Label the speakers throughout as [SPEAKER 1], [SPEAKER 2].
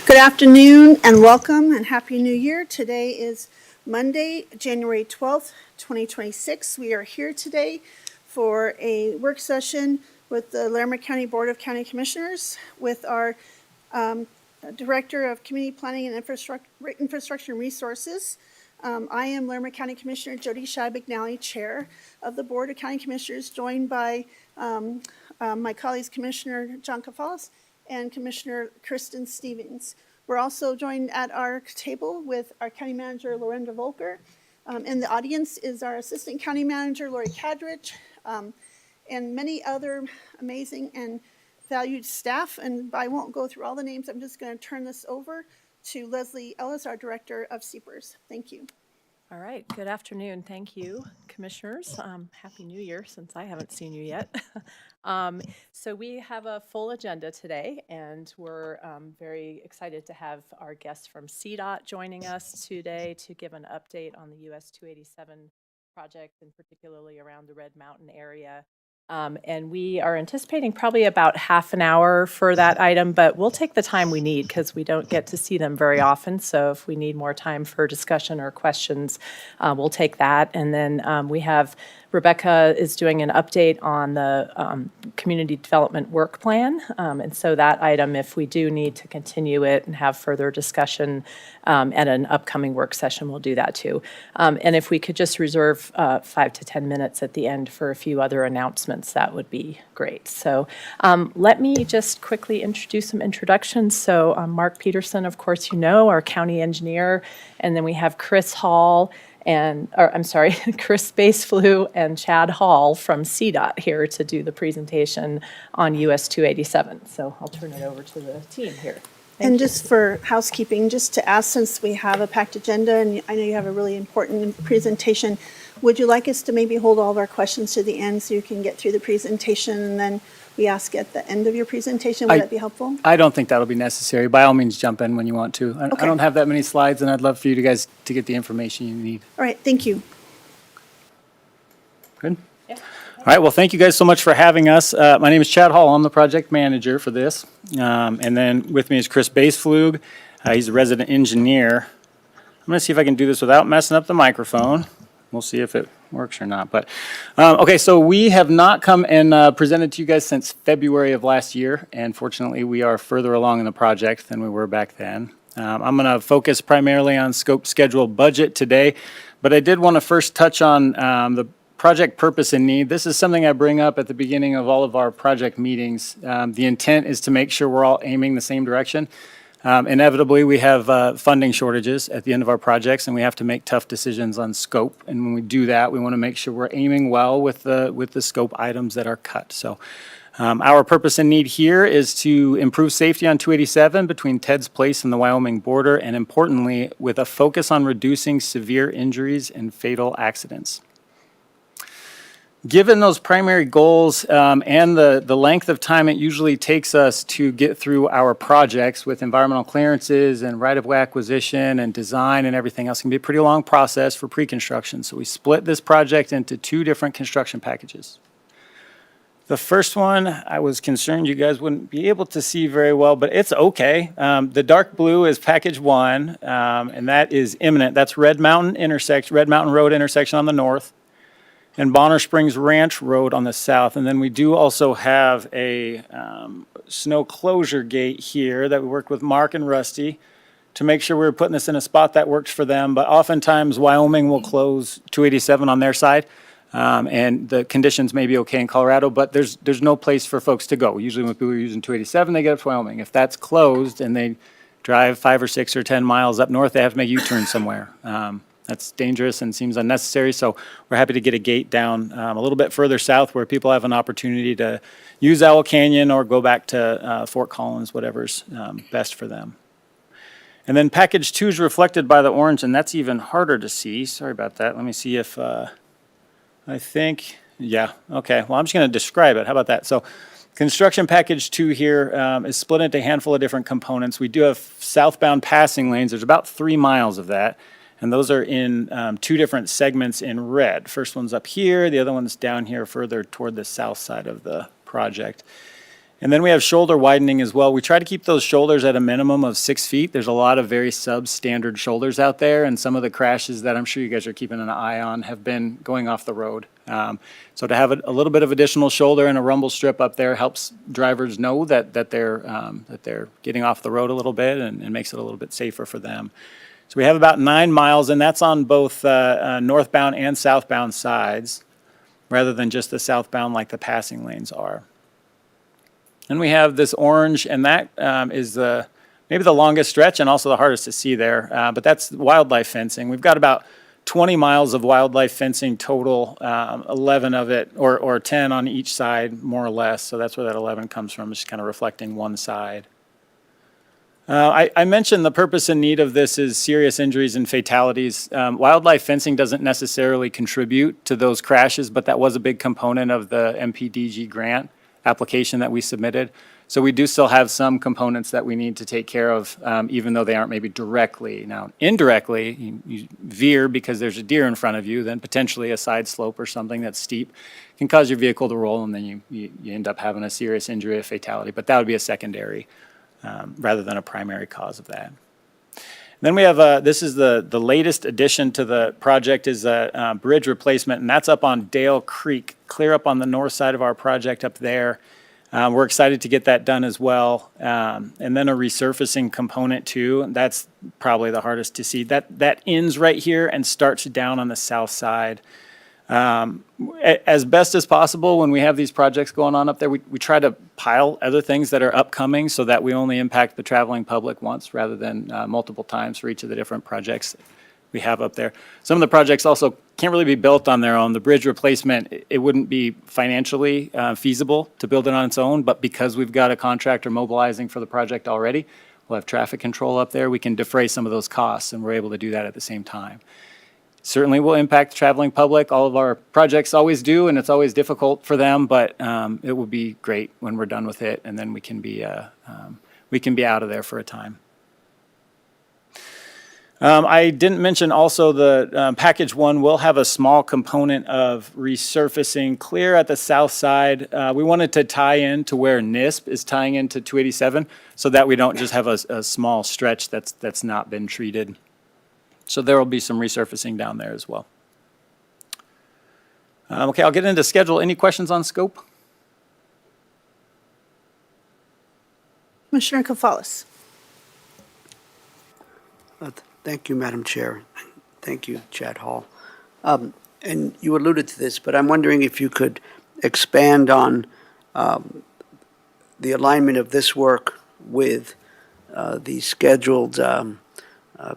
[SPEAKER 1] Good afternoon and welcome and Happy New Year. Today is Monday, January 12th, 2026. We are here today for a work session with the Larimer County Board of County Commissioners with our Director of Community Planning and Infrastructure and Resources. I am Larimer County Commissioner Jody Shai-McNally, Chair of the Board of County Commissioners, joined by my colleagues Commissioner John Cafalas and Commissioner Kristen Stevens. We're also joined at our table with our County Manager, Lorenda Volker. In the audience is our Assistant County Manager, Lori Cadridge, and many other amazing and valued staff. And I won't go through all the names. I'm just going to turn this over to Leslie Ellis, our Director of CPERS. Thank you.
[SPEAKER 2] All right, good afternoon. Thank you, Commissioners. Happy New Year, since I haven't seen you yet. So we have a full agenda today, and we're very excited to have our guests from CDOT joining us today to give an update on the US 287 project, and particularly around the Red Mountain area. And we are anticipating probably about half an hour for that item, but we'll take the time we need because we don't get to see them very often. So if we need more time for discussion or questions, we'll take that. And then we have Rebecca is doing an update on the community development work plan. And so that item, if we do need to continue it and have further discussion at an upcoming work session, we'll do that too. And if we could just reserve 5 to 10 minutes at the end for a few other announcements, that would be great. So let me just quickly introduce some introductions. So Mark Peterson, of course, you know, our county engineer, and then we have Chris Hall Chris Spaceflew and Chad Hall from CDOT here to do the presentation on US 287. So I'll turn it over to the team here.
[SPEAKER 1] And just for housekeeping, just to ask, since we have a packed agenda and I know you have a really important presentation, would you like us to maybe hold all of our questions to the end so you can get through the presentation and then we ask at the end of your presentation? Would that be helpful?
[SPEAKER 3] I don't think that'll be necessary. By all means, jump in when you want to. I don't have that many slides, and I'd love for you guys to get the information you need.
[SPEAKER 1] All right, thank you.
[SPEAKER 3] Good? Yeah. All right, well, thank you guys so much for having us. My name is Chad Hall. I'm the project manager for this. And then with me is Chris Spaceflew. He's a resident engineer. I'm going to see if I can do this without messing up the microphone. We'll see if it works or not. But okay, so we have not come and presented to you guys since February of last year, and fortunately we are further along in the project than we were back then. I'm going to focus primarily on scope, schedule, budget today, but I did want to first touch on the project purpose and need. This is something I bring up at the beginning of all of our project meetings. The intent is to make sure we're all aiming the same direction. Inevitably, we have funding shortages at the end of our projects, and we have to make tough decisions on scope. And when we do that, we want to make sure we're aiming well with the scope items that are cut. So our purpose and need here is to improve safety on 287 between Ted's Place and the Wyoming border, and importantly, with a focus on reducing severe injuries and fatal accidents. Given those primary goals and the length of time it usually takes us to get through our projects with environmental clearances and right-of-way acquisition and design and everything else, it can be a pretty long process for pre-construction. So we split this project into 2 different construction packages. The first one, I was concerned you guys wouldn't be able to see very well, but it's okay. The dark blue is package 1, and that is imminent. That's Red Mountain Road intersection on the north, and Bonner Springs Ranch Road on the south. And then we do also have a snow closure gate here that we worked with Mark and Rusty to make sure we were putting this in a spot that works for them. But oftentimes Wyoming will close 287 on their side, and the conditions may be okay in Colorado, but there's no place for folks to go. Usually when people are using 287, they get up to Wyoming. If that's closed and they drive 5 or 6 or 10 miles up north, they have to make a U-turn somewhere. That's dangerous and seems unnecessary, so we're happy to get a gate down a little bit further south where people have an opportunity to use Owl Canyon or go back to Fort Collins, whatever's best for them. And then package 2 is reflected by the orange, and that's even harder to see. Sorry about that. Let me see if yeah, okay. Well, I'm just going to describe it. How about that? So construction package 2 here is split into a handful of different components. We do have southbound passing lanes. There's about 3 miles of that. And those are in 2 different segments in red. First one's up here, the other one's down here further toward the south side of the project. And then we have shoulder widening as well. We try to keep those shoulders at a minimum of 6 feet. There's a lot of very substandard shoulders out there, and some of the crashes that I'm sure you guys are keeping an eye on have been going off the road. So to have a little bit of additional shoulder and a rumble strip up there helps drivers know that they're getting off the road a little bit, and makes it a little bit safer for them. So we have about 9 miles, and that's on both northbound and southbound sides, rather than just the southbound like the passing lanes are. And we have this orange, and that is maybe the longest stretch and also the hardest to see there, but that's wildlife fencing. We've got about 20 miles of wildlife fencing total, 11 of it, or 10 on each side, more or less. So that's where that 11 comes from, just kind of reflecting one side. I mentioned the purpose and need of this is serious injuries and fatalities. Wildlife fencing doesn't necessarily contribute to those crashes, but that was a big component of the MPDG grant application that we submitted. So we do still have some components that we need to take care of, even though they aren't maybe directly. Now, indirectly, you veer because there's a deer in front of you, then potentially a side slope or something that's steep can cause your vehicle to roll, and then you end up having a serious injury or fatality. But that would be a secondary rather than a primary cause of that. Then we have, this is the latest addition to the project is a bridge replacement, and that's up on Dale Creek, clear up on the north side of our project up there. We're excited to get that done as well. And then a resurfacing component too. That's probably the hardest to see. That ends right here and starts down on the south side. As best as possible, when we have these projects going on up there, we try to pile other things that are upcoming so that we only impact the traveling public once rather than multiple times for each of the different projects we have up there. Some of the projects also can't really be built on their own. The bridge replacement, it wouldn't be financially feasible to build it on its own, but because we've got a contractor mobilizing for the project already, we'll have traffic control up there, we can defray some of those costs, and we're able to do that at the same time. Certainly will impact the traveling public. All of our projects always do, and it's always difficult for them, but it will be great when we're done with it, and then we can be out of there for a time. I didn't mention also the package one will have a small component of resurfacing clear at the south side. We wanted to tie in to where NISP is tying into 287 so that we don't just have a small stretch that's not been treated. So there will be some resurfacing down there as well. Okay, I'll get into schedule. Any questions on scope?
[SPEAKER 1] Commissioner Koufalis.
[SPEAKER 4] Thank you, Madam Chair. Thank you, Chad Hall. And you alluded to this, but I'm wondering if you could expand on the alignment of this work with the scheduled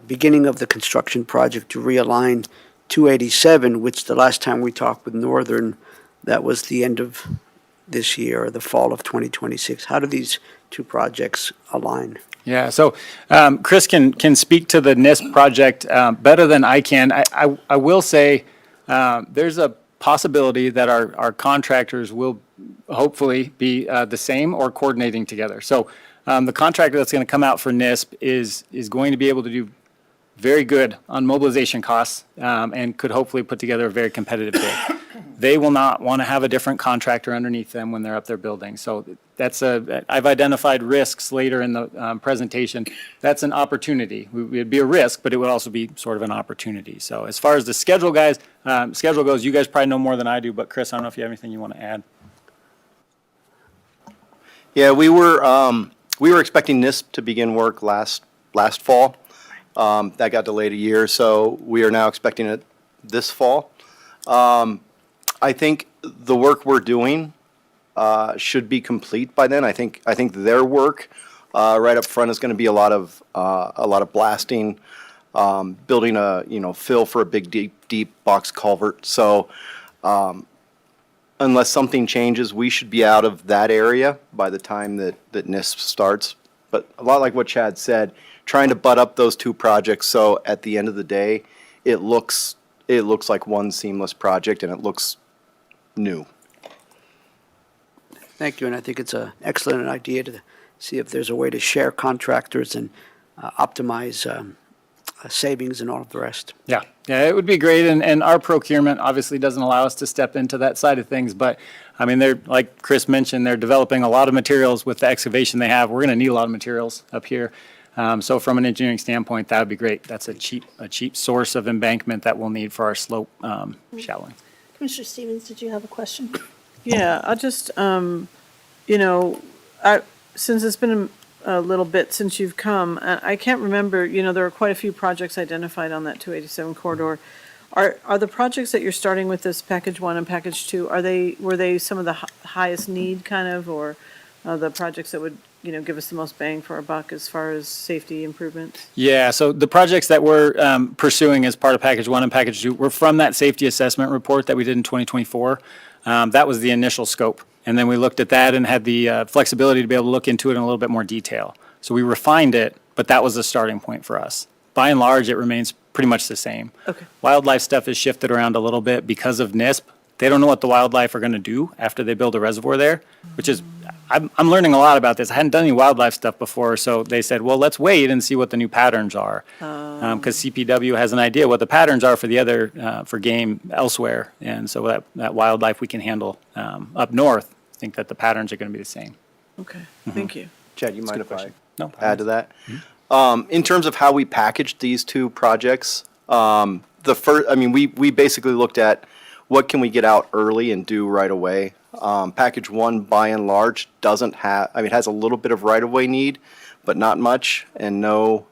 [SPEAKER 4] beginning of the construction project to realign 287, which the last time we talked with Northern, that was the end of this year, or the fall of 2026. How do these two projects align?
[SPEAKER 3] Yeah, so Chris can speak to the NISP project better than I can. I will say there's a possibility that our contractors will hopefully be the same or coordinating together. So the contractor that's going to come out for NISP is going to be able to do very good on mobilization costs and could hopefully put together a very competitive bid. They will not want to have a different contractor underneath them when they're up there building. So I've identified risks later in the presentation. That's an opportunity. It'd be a risk, but it would also be sort of an opportunity. So as far as the schedule goes, you guys probably know more than I do, but Chris, I don't know if you have anything you want to add.
[SPEAKER 5] Yeah, we were expecting NISP to begin work last fall. That got delayed a year, so we are now expecting it this fall. I think the work we're doing should be complete by then. I think their work right up front is going to be a lot of blasting, building a fill for a big deep box culvert. So unless something changes, we should be out of that area by the time that NISP starts. But a lot like what Chad said, trying to butt up those two projects so at the end of the day, it looks like one seamless project and it looks new.
[SPEAKER 4] Thank you, and I think it's an excellent idea to see if there's a way to share contractors and optimize savings and all of the rest.
[SPEAKER 3] Yeah, yeah, it would be great, and our procurement obviously doesn't allow us to step into that side of things, but, I mean, they're, like Chris mentioned, they're developing a lot of materials with the excavation they have. We're gonna need a lot of materials up here. So from an engineering standpoint, that would be great. That's a cheap source of embankment that we'll need for our slope, shallowing.
[SPEAKER 1] Commissioner Stevens, did you have a question?
[SPEAKER 6] Yeah, I'll just, since it's been a little bit since you've come, I can't remember, there are quite a few projects identified on that 287 corridor. Are the projects that you're starting with this package 1 and package 2, were they some of the highest need kind of, or the projects that would, give us the most bang for our buck as far as safety improvements?
[SPEAKER 3] Yeah, so the projects that we're pursuing as part of Package 1 and Package 2 were from that safety assessment report that we did in 2024. That was the initial scope. And then we looked at that and had the flexibility to be able to look into it in a little bit more detail. So we refined it, but that was the starting point for us. By and large, it remains pretty much the same.
[SPEAKER 6] Okay.
[SPEAKER 3] Wildlife stuff is shifted around a little bit because of NISP. They don't know what the wildlife are going to do after they build a reservoir there, which is, I'm learning a lot about this. I hadn't done any wildlife stuff before, so they said, well, let's wait and see what the new patterns are. Because CPW has an idea what the patterns are for the other, for game elsewhere. And so that wildlife we can handle up north, I think that the patterns are going to be the same.
[SPEAKER 6] Okay, thank you.
[SPEAKER 5] Chad, you mind if I
[SPEAKER 3] question. No.
[SPEAKER 5] add to that? In terms of how we packaged these two projects, we basically looked at what can we get out early and do right away. Package 1, by and large, doesn't have, it has a little bit of right-of-way need, but not much, and no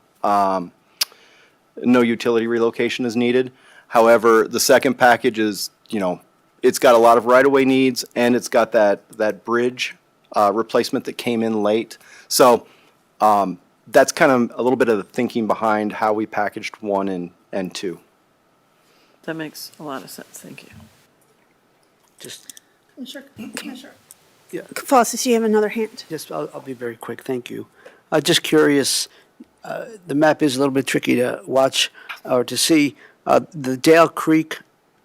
[SPEAKER 5] utility relocation is needed. However, the second package is, it's got a lot of right-of-way needs, and it's got that bridge replacement that came in late. So that's kind of a little bit of the thinking behind how we packaged 1 and 2.
[SPEAKER 6] That makes a lot of sense, thank you.
[SPEAKER 4] Just,
[SPEAKER 1] Commissioner.
[SPEAKER 4] Yeah.
[SPEAKER 1] Fawcett, you have another hand.
[SPEAKER 4] I'll be very quick, thank you. Just curious, the map is a little bit tricky to watch or to see. The Dale Creek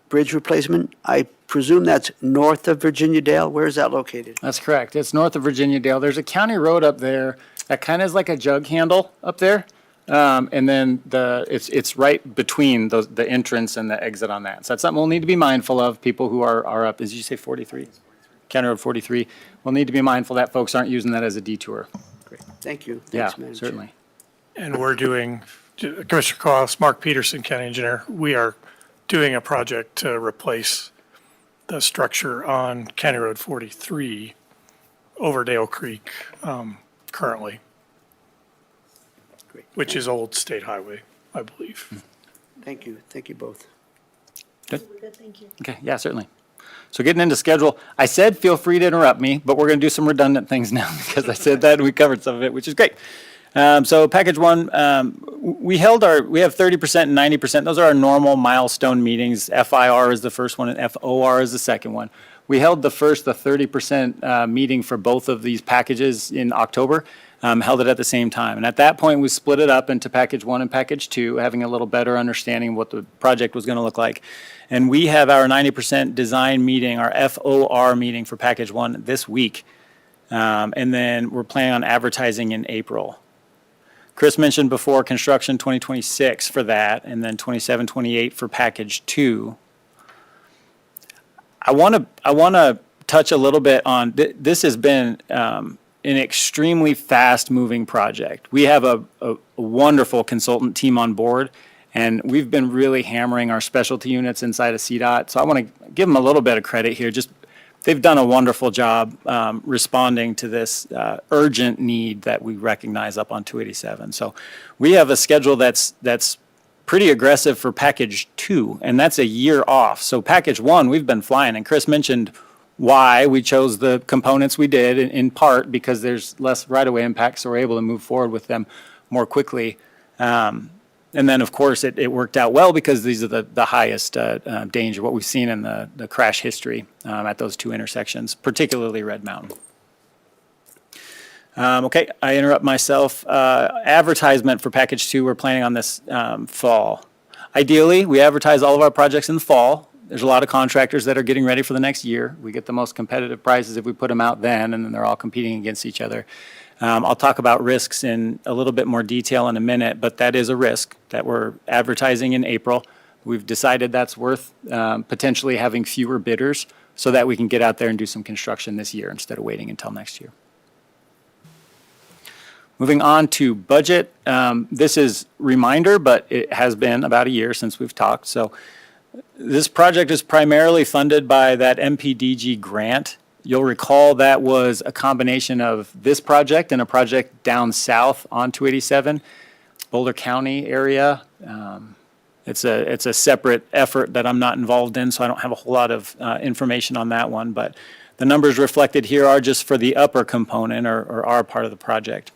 [SPEAKER 4] Bridge replacement, I presume that's north of Virginia Dale. Where is that located?
[SPEAKER 3] That's correct. It's north of Virginia Dale. There's a county road up there that kind of is like a jug handle up there. And then it's right between the entrance and the exit on that. So that's something we'll need to be mindful of. People who are up, as you say, 43? County Road 43. We'll need to be mindful that folks aren't using that as a detour.
[SPEAKER 4] Great, thank you.
[SPEAKER 3] Yeah,
[SPEAKER 4] Thanks, Madam Chair.
[SPEAKER 3] certainly.
[SPEAKER 7] And we're doing, Commissioner Cost, Mark Peterson, County Engineer, we are doing a project to replace the structure on County Road 43 over Dale Creek currently,
[SPEAKER 4] Great.
[SPEAKER 7] which is Old State Highway, I believe.
[SPEAKER 4] Thank you both.
[SPEAKER 1] Good, thank you.
[SPEAKER 3] Okay, yeah, certainly. So getting into schedule, I said feel free to interrupt me, but we're going to do some redundant things now because I said that and we covered some of it, which is great. So package 1, we have 30% and 90%. Those are our normal milestone meetings. FIR is the first one and FOR is the second one. We held the 30% meeting for both of these packages in October, held it at the same time. And at that point, we split it up into package 1 and package 2, having a little better understanding of what the project was going to look like. And we have our 90% design meeting, our FOR meeting for package 1 this week. And then we're planning on advertising in April. Chris mentioned before construction 2026 for that, and then 27, 28 for package 2. I want to touch a little bit on, this has been an extremely fast-moving project. We have a wonderful consultant team on board, and we've been really hammering our specialty units inside of CDOT. So I want to give them a little bit of credit here. Just they've done a wonderful job responding to this urgent need that we recognize up on 287. So we have a schedule that's pretty aggressive for package 2, and that's a year off. So package 1, we've been flying, and Chris mentioned why we chose the components we did, in part because there's less right-of-way impact, so we're able to move forward with them more quickly. And then, of course, it worked out well because these are the highest danger, what we've seen in the crash history at those 2 intersections, particularly Red Mountain. Okay, I interrupt myself. Advertisement for package 2, we're planning on this fall. Ideally, we advertise all of our projects in the fall. There's a lot of contractors that are getting ready for the next year. We get the most competitive prices if we put them out then, and then they're all competing against each other. I'll talk about risks in a little bit more detail in a minute, but that is a risk that we're advertising in April. We've decided that's worth potentially having fewer bidders so that we can get out there and do some construction this year instead of waiting until next year. Moving on to budget. This is reminder, but it has been about a year since we've talked. So this project is primarily funded by that MPDG grant. You'll recall that was a combination of this project and a project down south on 287, Boulder County area. It's a separate effort that I'm not involved in, so I don't have a whole lot of information on that one. But the numbers reflected here are just for the upper component or our part of the project.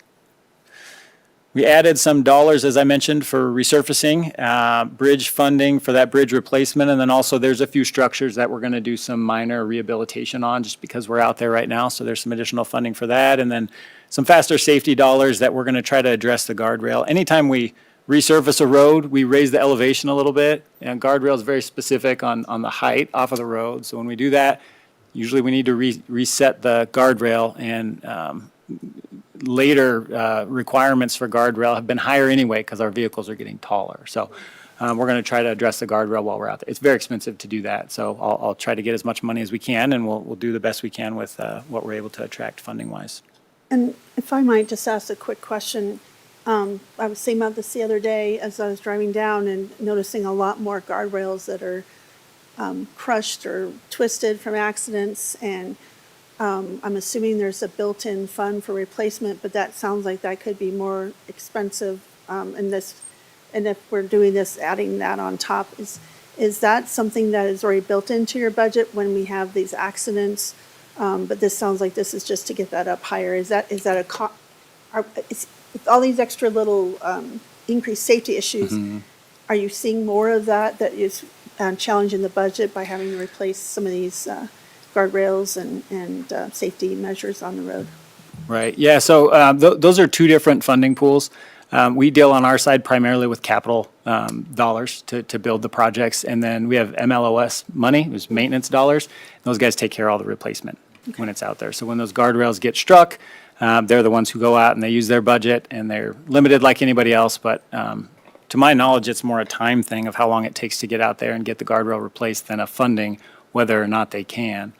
[SPEAKER 3] We added some dollars, as I mentioned, for resurfacing, bridge funding for that bridge replacement, and then also there's a few structures that we're going to do some minor rehabilitation on just because we're out there right now, so there's some additional funding for that, and then some faster safety dollars that we're going to try to address the guardrail. Anytime we resurface a road, we raise the elevation a little bit, and guardrail is very specific on the height off of the road, so when we do that, usually we need to reset the guardrail, and later requirements for guardrail have been higher anyway because our vehicles are getting taller. So we're going to try to address the guardrail while we're out there. It's very expensive to do that, so I'll try to get as much money as we can, and we'll do the best we can with what we're able to attract funding-wise.
[SPEAKER 1] And if I might just ask a quick question, I was thinking about this the other day as I was driving down and noticing a lot more guardrails that are crushed or twisted from accidents, and I'm assuming there's a built-in fund for replacement, but that sounds like that could be more expensive in this. And if we're doing this, adding that on top, is that something that is already built into your budget when we have these accidents? But this sounds like this is just to get that up higher. Is that with all these extra little increased safety issues, are you seeing more of that is challenging the budget by having to replace some of these guardrails and safety measures on the road?
[SPEAKER 3] Right, yeah, so those are two different funding pools. We deal on our side primarily with capital dollars to build the projects, and then we have MLOS money, it was maintenance dollars. Those guys take care of all the replacement when it's out there. So when those guardrails get struck, they're the ones who go out and they use their budget, and they're limited like anybody else, but to my knowledge, it's more a time thing of how long it takes to get out there and get the guardrail replaced than a funding, whether or not they can.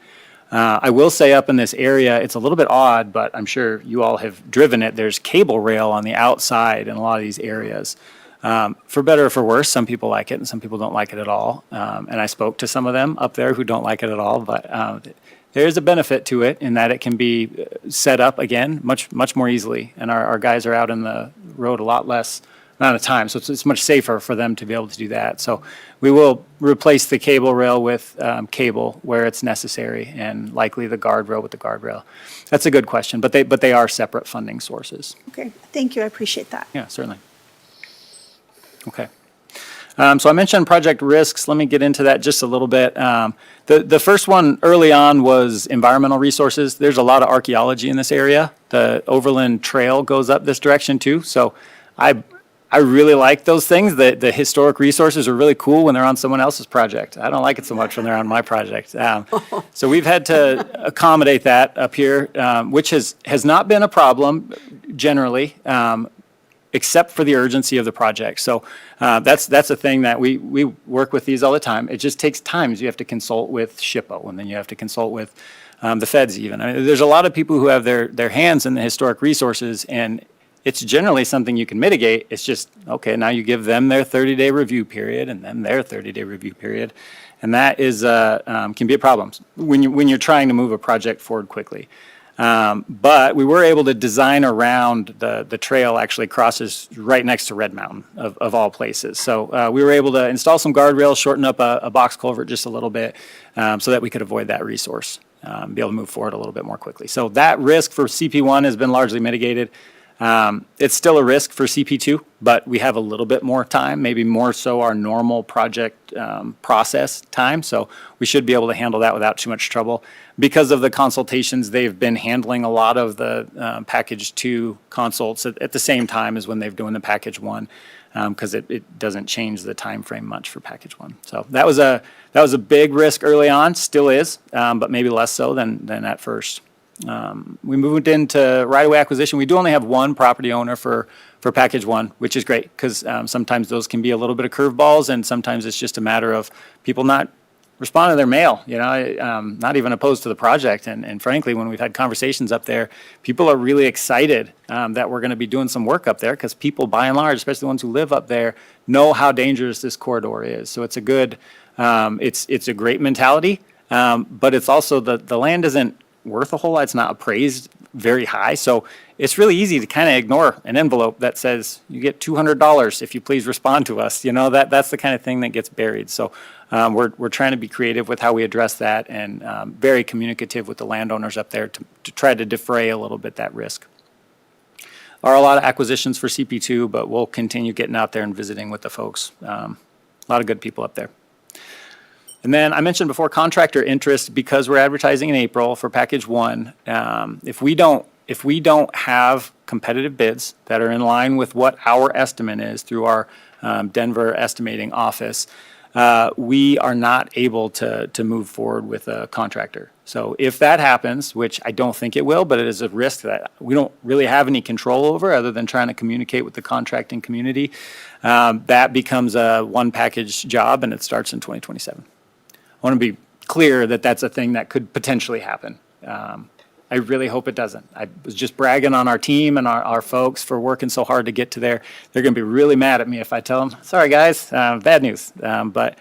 [SPEAKER 3] I will say up in this area, it's a little bit odd, but I'm sure you all have driven it. There's cable rail on the outside in a lot of these areas. For better or for worse, some people like it and some people don't like it at all. And I spoke to some of them up there who don't like it at all, but there is a benefit to it in that it can be set up again much more easily. And our guys are out in the road a lot less amount of time, so it's much safer for them to be able to do that. So we will replace the cable rail with cable where it's necessary, and likely the guardrail with the guardrail. That's a good question, but they are separate funding sources.
[SPEAKER 1] Okay, thank you, I appreciate that.
[SPEAKER 3] Yeah, certainly. Okay. So I mentioned project risks. Let me get into that just a little bit. The first one early on was environmental resources. There's a lot of archaeology in this area. The Overland Trail goes up this direction too, so I really like those things. The historic resources are really cool when they're on someone else's project. I don't like it so much when they're on my project. So we've had to accommodate that up here, which has not been a problem generally, except for the urgency of the project. So that's a thing that we work with these all the time. It just takes time. You have to consult with SHPO, and then you have to consult with the feds even. I mean, there's a lot of people who have their hands in the historic resources, and it's generally something you can mitigate. It's just, okay, now you give them their 30-day review period and then their 30-day review period. And that is can be a problem when you're trying to move a project forward quickly. But we were able to design around the trail actually crosses right next to Red Mountain of all places. So we were able to install some guardrails, shorten up a box culvert just a little bit so that we could avoid that resource, be able to move forward a little bit more quickly. So that risk for CP1 has been largely mitigated. It's still a risk for CP2, but we have a little bit more time, maybe more so our normal project process time. So we should be able to handle that without too much trouble. Because of the consultations, they've been handling a lot of the package 2 consults at the same time as when they've doing the package 1, because it doesn't change the time frame much for package 1. So that was a big risk early on, still is, but maybe less so than at first. We moved into right-of-way acquisition. We do only have one property owner for package 1, which is great because sometimes those can be a little bit of curveballs, and sometimes it's just a matter of people not responding to their mail, not even opposed to the project. And frankly, when we've had conversations up there, people are really excited that we're going to be doing some work up there because people, by and large, especially the ones who live up there, know how dangerous this corridor is. So it's a good, it's a great mentality, but it's also the land isn't worth a whole lot. It's not appraised very high. So it's really easy to kind of ignore an envelope that says you get $200 if you please respond to us. That's the kind of thing that gets buried. So we're trying to be creative with how we address that and very communicative with the landowners up there to try to defray a little bit that risk. There are a lot of acquisitions for CP2, but we'll continue getting out there and visiting with the folks. A lot of good people up there. And then I mentioned before contractor interest, because we're advertising in April for package 1. If we don't have competitive bids that are in line with what our estimate is through our Denver estimating office, we are not able to move forward with a contractor. So if that happens, which I don't think it will, but it is a risk that we don't really have any control over other than trying to communicate with the contracting community, that becomes a one package job and it starts in 2027. I want to be clear that that's a thing that could potentially happen. I really hope it doesn't. I was just bragging on our team and our folks for working so hard to get to there. They're going to be really mad at me if I tell them, sorry guys, bad news. But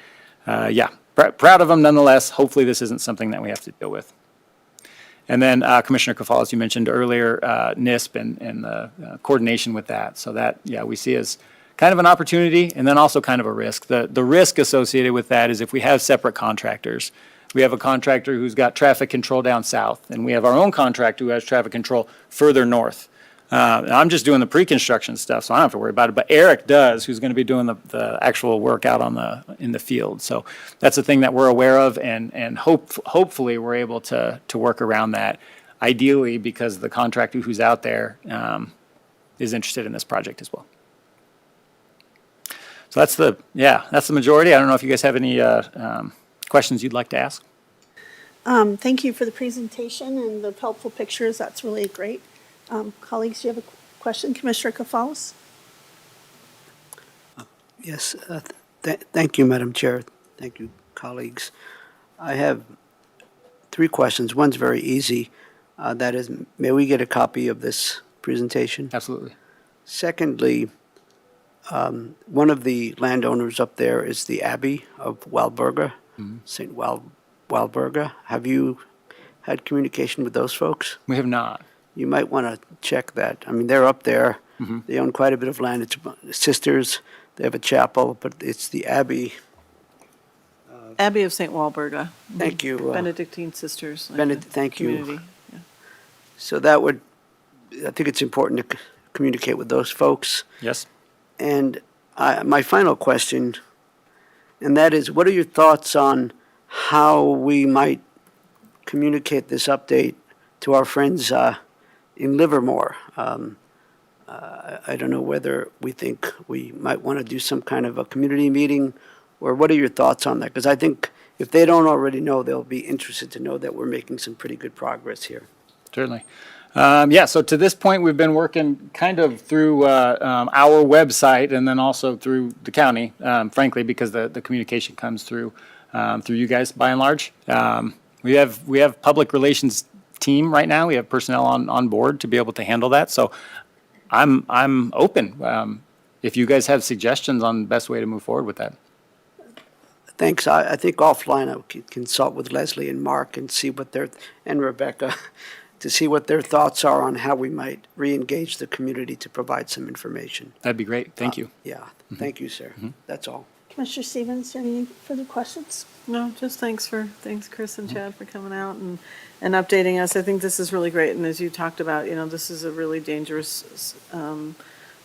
[SPEAKER 3] proud of them nonetheless. Hopefully this isn't something that we have to deal with. And then Commissioner Kafal, as you mentioned earlier, NISP and the coordination with that. So that, we see as kind of an opportunity and then also kind of a risk. The risk associated with that is if we have separate contractors. We have a contractor who's got traffic control down south, and we have our own contractor who has traffic control further north. I'm just doing the pre-construction stuff, so I don't have to worry about it. But Eric does, who's going to be doing the actual work out in the field. So that's a thing that we're aware of, and hopefully we're able to work around that. Ideally, because the contractor who's out there is interested in this project as well. So that's the majority. I don't know if you guys have any questions you'd like to ask.
[SPEAKER 1] Thank you for the presentation and the helpful pictures. That's really great. Colleagues, do you have a question? Commissioner Kafalis?
[SPEAKER 4] Yes, thank you, Madam Chair. Thank you, colleagues. I have 3 questions. One's very easy. That is, may we get a copy of this presentation?
[SPEAKER 3] Absolutely.
[SPEAKER 4] Secondly, one of the landowners up there is the Abbey of Walburga, St. Walburga. Have you had communication with those folks?
[SPEAKER 3] We have not.
[SPEAKER 4] You might want to check that. I mean, they're up there. They own quite a bit of land. It's sisters. They have a chapel, but it's the Abbey.
[SPEAKER 6] Abbey of St. Walburga.
[SPEAKER 4] Thank you.
[SPEAKER 6] Benedictine Sisters.
[SPEAKER 4] Thank you.
[SPEAKER 6] Community. Yeah.
[SPEAKER 4] So I think it's important to communicate with those folks.
[SPEAKER 3] Yes.
[SPEAKER 4] And my final question, and that is, what are your thoughts on how we might communicate this update to our friends in Livermore? I don't know whether we think we might want to do some kind of a community meeting, or what are your thoughts on that? Because I think if they don't already know, they'll be interested to know that we're making some pretty good progress here.
[SPEAKER 3] Certainly. So to this point, we've been working kind of through our website and then also through the county, frankly, because the communication comes through you guys by and large. We have public relations team right now. We have personnel on board to be able to handle that. So I'm open if you guys have suggestions on the best way to move forward with that.
[SPEAKER 4] Thanks. I think offline I could consult with Leslie and Mark and see and Rebecca to see what their thoughts are on how we might re-engage the community to provide some information.
[SPEAKER 3] That'd be great. Thank you.
[SPEAKER 4] Yeah. Thank you, sir. That's all.
[SPEAKER 1] Commissioner Stevens, any further questions?
[SPEAKER 6] No, just thanks, Chris and Chad for coming out and updating us. I think this is really great, and as you talked about, this is a really dangerous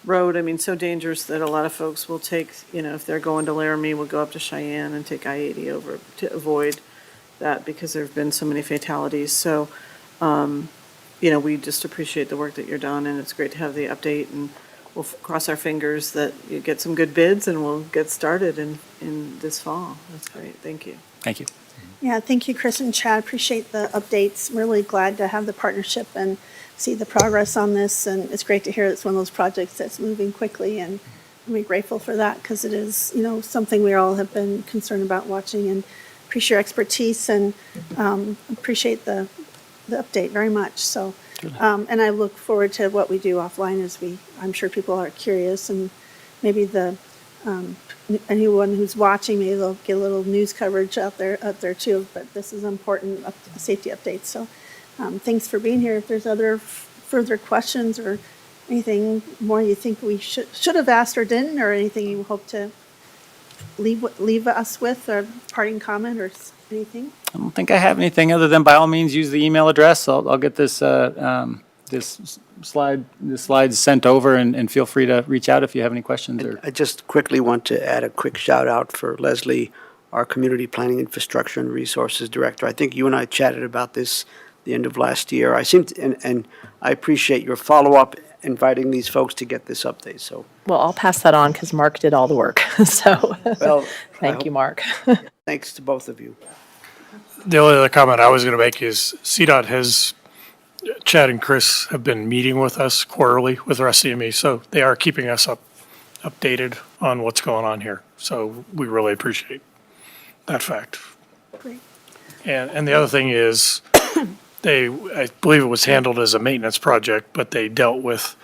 [SPEAKER 6] road. I mean, so dangerous that a lot of folks will take, if they're going to Laramie, will go up to Cheyenne and take I-80 over to avoid that because there have been so many fatalities. So, we just appreciate the work that you're done, and it's great to have the update, and we'll cross our fingers that you get some good bids, and we'll get started in this fall. That's great. Thank you.
[SPEAKER 3] Thank you.
[SPEAKER 1] Yeah, thank you, Chris and Chad. Appreciate the updates. I'm really glad to have the partnership and see the progress on this. And it's great to hear it's one of those projects that's moving quickly, and we're grateful for that because it is, something we all have been concerned about watching, and appreciate your expertise and appreciate the update very much. So, and I look forward to what we do offline I'm sure people are curious, and maybe anyone who's watching, maybe they'll get a little news coverage out there too, but this is important safety updates. So thanks for being here. If there's other further questions or anything more you think we should have asked or didn't, or anything you hope to leave us with, or parting comment or anything?
[SPEAKER 3] I don't think I have anything other than, by all means, use the email address. I'll get this slides sent over, and feel free to reach out if you have any questions.
[SPEAKER 4] I just quickly want to add a quick shout out for Leslie, our Community Planning Infrastructure and Resources Director. I think you and I chatted about this the end of last year. And I appreciate your follow-up, inviting these folks to get this update. So,
[SPEAKER 2] Well, I'll pass that on because Mark did all the work. So
[SPEAKER 4] well,
[SPEAKER 2] thank you, Mark.
[SPEAKER 4] thanks to both of you.
[SPEAKER 7] The only other comment I was going to make is CDOT Chad and Chris have been meeting with us quarterly with our SCME, so they are keeping us updated on what's going on here. So we really appreciate that fact.
[SPEAKER 1] Great.
[SPEAKER 7] And the other thing is, I believe it was handled as a maintenance project, but they dealt with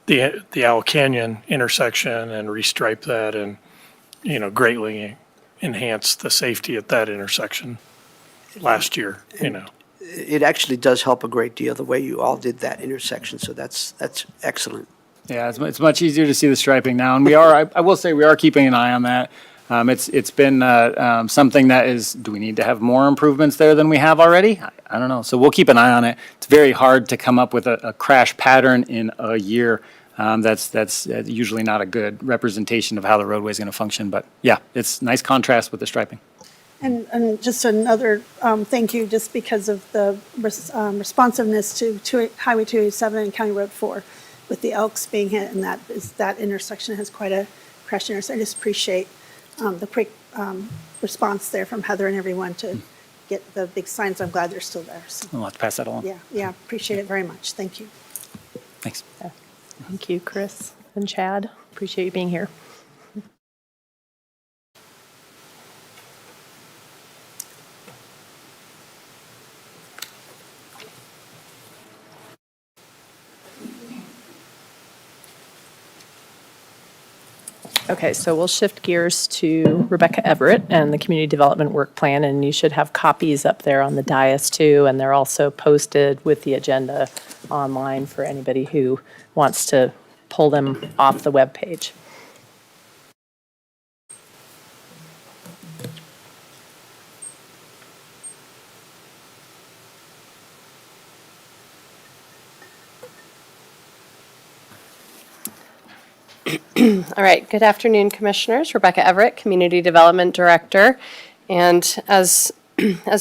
[SPEAKER 7] the Owl Canyon intersection and restriped that, and, greatly enhanced the safety at that intersection last year,
[SPEAKER 4] It actually does help a great deal the way you all did that intersection, so that's excellent.
[SPEAKER 3] Yeah, it's much easier to see the striping now, and I will say we are keeping an eye on that. It's been something that is, do we need to have more improvements there than we have already? I don't know. So we'll keep an eye on it. It's very hard to come up with a crash pattern in a year. That's usually not a good representation of how the roadway is going to function. But yeah, it's nice contrast with the striping.
[SPEAKER 1] And just another thank you, just because of the responsiveness to Highway 287 and County Road 4, with the Elks being hit, and that intersection has quite a crash intersection. I just appreciate the quick response there from Heather and everyone to get the big signs. I'm glad they're still there. So,
[SPEAKER 3] We'll have to pass that along.
[SPEAKER 1] yeah, appreciate it very much. Thank you.
[SPEAKER 3] Thanks.
[SPEAKER 2] Thank you, Chris and Chad. Appreciate you being here. Okay, so we'll shift gears to Rebecca Everett and the Community Development Work Plan, and you should have copies up there on the dais too, and they're also posted with the agenda online for anybody who wants to pull them off the webpage.
[SPEAKER 8] All right, good afternoon, Commissioners. Rebecca Everett, Community Development Director. And as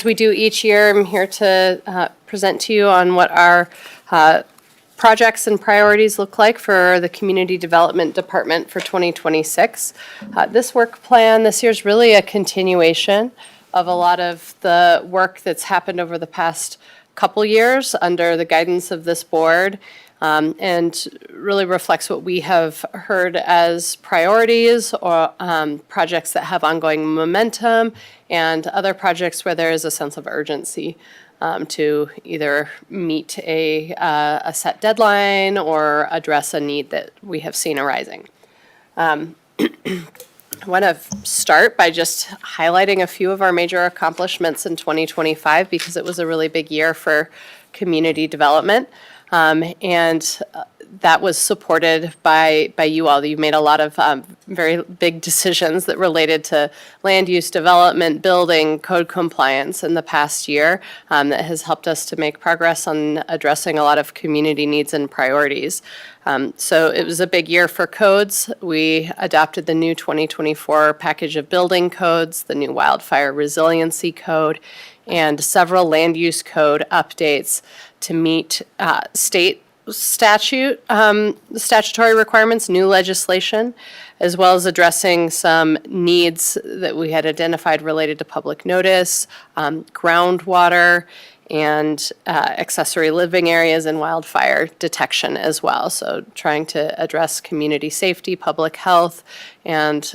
[SPEAKER 8] we do each year, I'm here to present to you on what our projects and priorities look like for the Community Development Department for 2026. This work plan this year is really a continuation of a lot of the work that's happened over the past couple years under the guidance of this board. And really reflects what we have heard as priorities or projects that have ongoing momentum, and other projects where there is a sense of urgency to either meet a set deadline or address a need that we have seen arising. I want to start by just highlighting a few of our major accomplishments in 2025 because it was a really big year for community development. And that was supported by you all. You've made a lot of very big decisions that related to land use development, building, code compliance in the past year that has helped us to make progress on addressing a lot of community needs and priorities. So it was a big year for codes. We adopted the new 2024 package of building codes, the new wildfire resiliency code, and several land use code updates to meet state statutory requirements, new legislation, as well as addressing some needs that we had identified related to public notice, groundwater, and accessory living areas and wildfire detection as well. So trying to address community safety, public health, and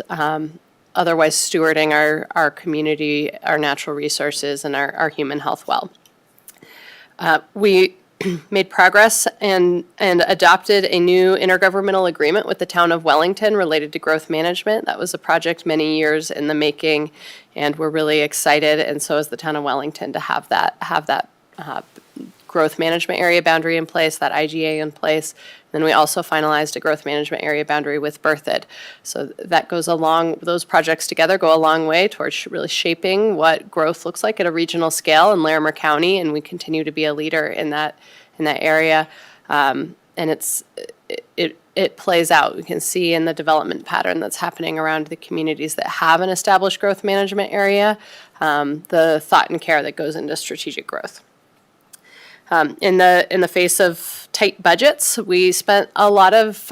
[SPEAKER 8] otherwise stewarding our community, our natural resources, and our human health well. We made progress and adopted a new intergovernmental agreement with the town of Wellington related to growth management. That was a project many years in the making, and we're really excited, and so is the town of Wellington, to have that growth management area boundary in place, that IGA in place. Then we also finalized a growth management area boundary with Berthoud. So that goes along, those projects together go a long way towards really shaping what growth looks like at a regional scale in Larimer County, and we continue to be a leader in that area. And it plays out. We can see in the development pattern that's happening around the communities that have an established growth management area, the thought and care that goes into strategic growth. In the face of tight budgets, we spent a lot of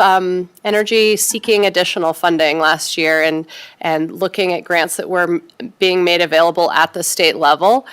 [SPEAKER 8] energy seeking additional funding last year and looking at grants that were being made available at the state level,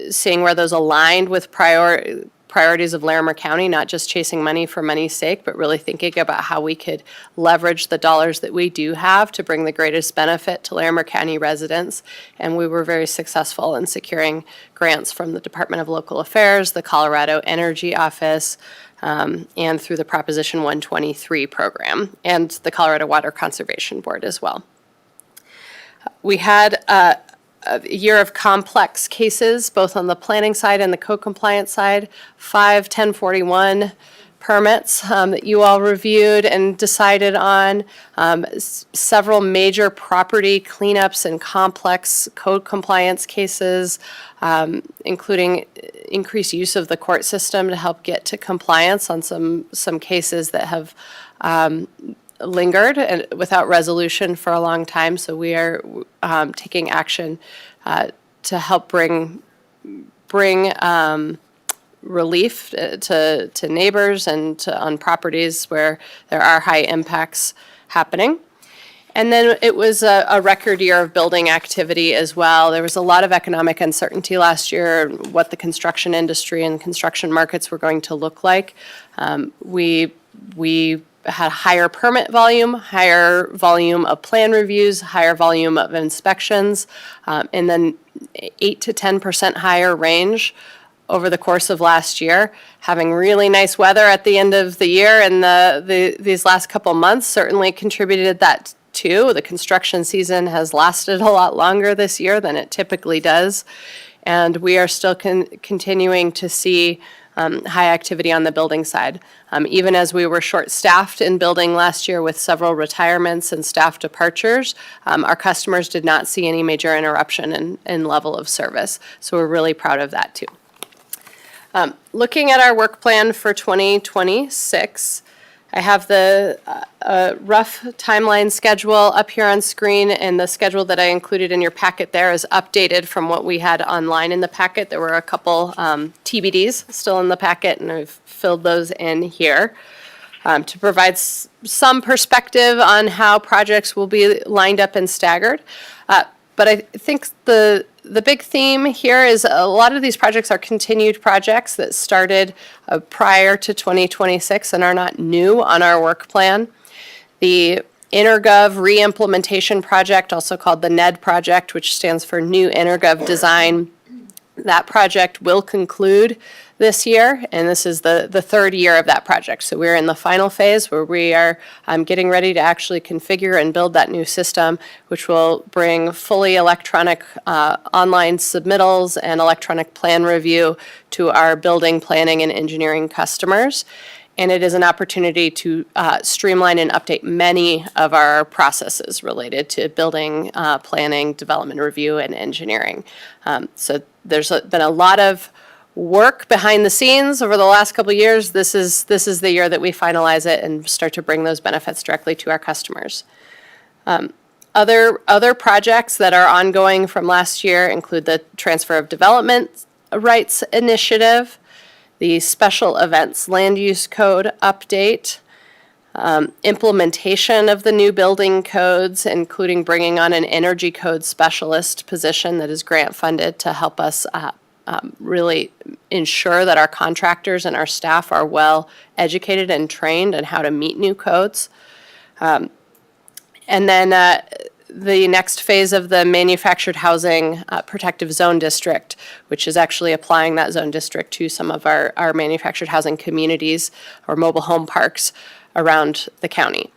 [SPEAKER 8] seeing where those aligned with priorities of Larimer County, not just chasing money for money's sake, but really thinking about how we could leverage the dollars that we do have to bring the greatest benefit to Larimer County residents. And we were very successful in securing grants from the Department of Local Affairs, the Colorado Energy Office, and through the Proposition 123 program, and the Colorado Water Conservation Board as well. We had a year of complex cases, both on the planning side and the code compliance side. 5 1041 permits that you all reviewed and decided on. Several major property cleanups and complex code compliance cases, including increased use of the court system to help get to compliance on some cases that have lingered and without resolution for a long time. So we are taking action to help bring relief to neighbors and on properties where there are high impacts happening. And then it was a record year of building activity as well. There was a lot of economic uncertainty last year, what the construction industry and construction markets were going to look like. We had higher permit volume, higher volume of plan reviews, higher volume of inspections, and then 8 to 10% higher range over the course of last year. Having really nice weather at the end of the year and these last couple months certainly contributed that too. The construction season has lasted a lot longer this year than it typically does, and we are still continuing to see high activity on the building side. Even as we were short-staffed in building last year with several retirements and staff departures, our customers did not see any major interruption in level of service. So we're really proud of that too. Looking at our work plan for 2026, I have the rough timeline schedule up here on screen, and the schedule that I included in your packet there is updated from what we had online in the packet. There were a couple TBDs still in the packet, and I've filled those in here to provide some perspective on how projects will be lined up and staggered. But I think the big theme here is a lot of these projects are continued projects that started prior to 2026 and are not new on our work plan. The InterGov re-implementation project, also called the NED project, which stands for New InterGov Design, that project will conclude this year, and this is the third year of that project. So we're in the final phase where we are getting ready to actually configure and build that new system, which will bring fully electronic online submittals and electronic plan review to our building, planning, and engineering customers. And it is an opportunity to streamline and update many of our processes related to building, planning, development review, and engineering. So there's been a lot of work behind the scenes over the last couple of years. This is the year that we finalize it and start to bring those benefits directly to our customers. Other projects that are ongoing from last year include the Transfer of Development Rights Initiative, the Special Events Land Use Code update, implementation of the new building codes, including bringing on an energy code specialist position that is grant funded to help us really ensure that our contractors and our staff are well educated and trained on how to meet new codes. And then the next phase of the manufactured housing protective zone district, which is actually applying that zone district to some of our manufactured housing communities or mobile home parks around the county.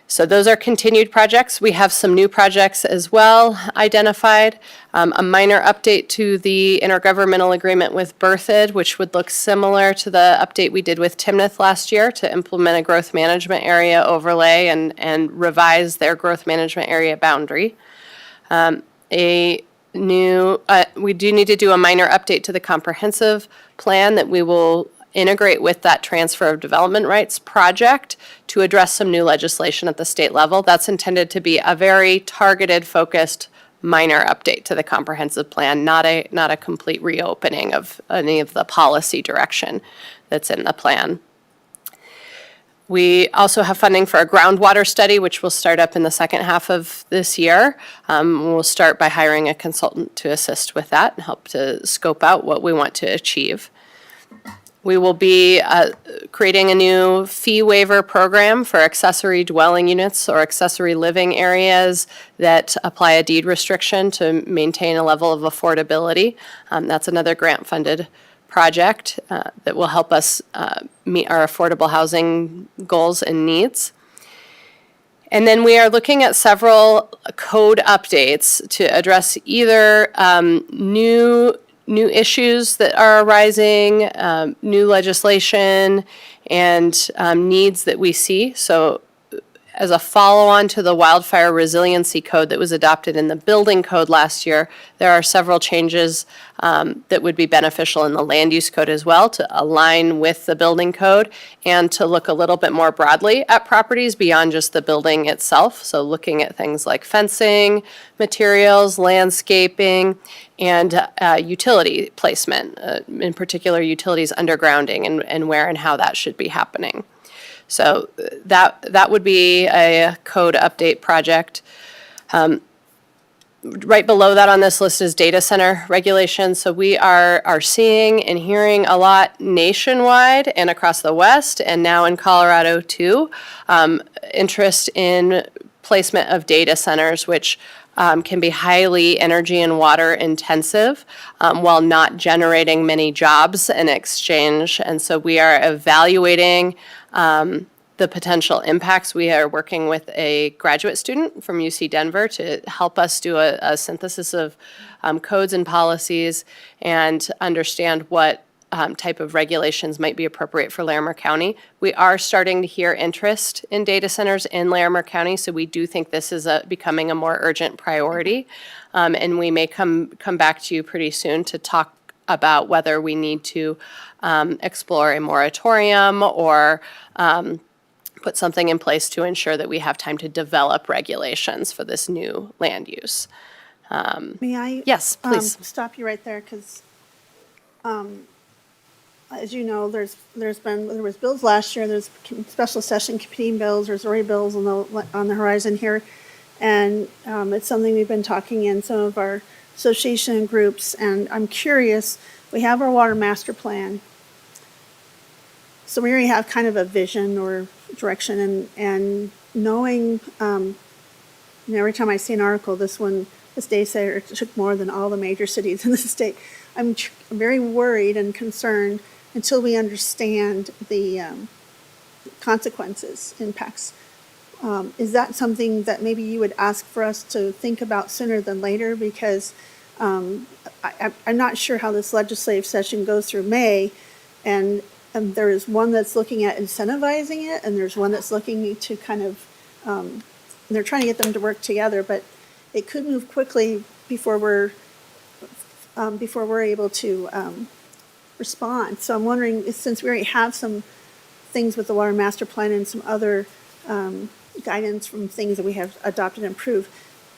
[SPEAKER 8] So those are continued projects. We have some new projects as well identified. A minor update to the intergovernmental agreement with Berthoud, which would look similar to the update we did with Timnath last year to implement a growth management area overlay and revise their growth management area boundary. We do need to do a minor update to the comprehensive plan that we will integrate with that transfer of development rights project to address some new legislation at the state level. That's intended to be a very targeted, focused, minor update to the comprehensive plan, not a complete reopening of any of the policy direction that's in the plan. We also have funding for a groundwater study, which will start up in the second half of this year. We'll start by hiring a consultant to assist with that and help to scope out what we want to achieve. We will be creating a new fee waiver program for accessory dwelling units or accessory living areas that apply a deed restriction to maintain a level of affordability. That's another grant-funded project that will help us meet our affordable housing goals and needs. And then we are looking at several code updates to address either new issues that are arising, new legislation, and needs that we see. So as a follow-on to the wildfire resiliency code that was adopted in the building code last year, there are several changes that would be beneficial in the land use code as well to align with the building code and to look a little bit more broadly at properties beyond just the building itself. So looking at things like fencing, materials, landscaping, and utility placement, in particular utilities undergrounding and where and how that should be happening. So that would be a code update project. Right below that on this list is data center regulation. So we are seeing and hearing a lot nationwide and across the West and now in Colorado too, interest in placement of data centers, which can be highly energy and water intensive while not generating many jobs in exchange. And so we are evaluating the potential impacts. We are working with a graduate student from UC Denver to help us do a synthesis of codes and policies and understand what type of regulations might be appropriate for Larimer County. We are starting to hear interest in data centers in Larimer County, so we do think this is becoming a more urgent priority. And we may come back to you pretty soon to talk about whether we need to explore a moratorium or put something in place to ensure that we have time to develop regulations for this new land use.
[SPEAKER 1] May I?
[SPEAKER 8] Yes, please.
[SPEAKER 1] Stop you right there, because, as you know, there was bills last year, there's special session competing bills, there's already bills on the horizon here. And it's something we've been talking in some of our association groups, and I'm curious, we have our water master plan. So we already have kind of a vision or direction, and knowing, every time I see an article, this day said it took more than all the major cities in the state. I'm very worried and concerned until we understand the consequences, impacts. Is that something that maybe you would ask for us to think about sooner than later? Because I'm not sure how this legislative session goes through May, and and there is one that's looking at incentivizing it, and there's one that's looking to kind of, and they're trying to get them to work together, but it could move quickly before we're able to respond. So I'm wondering, since we already have some things with the water master plan and some other guidance from things that we have adopted and approved,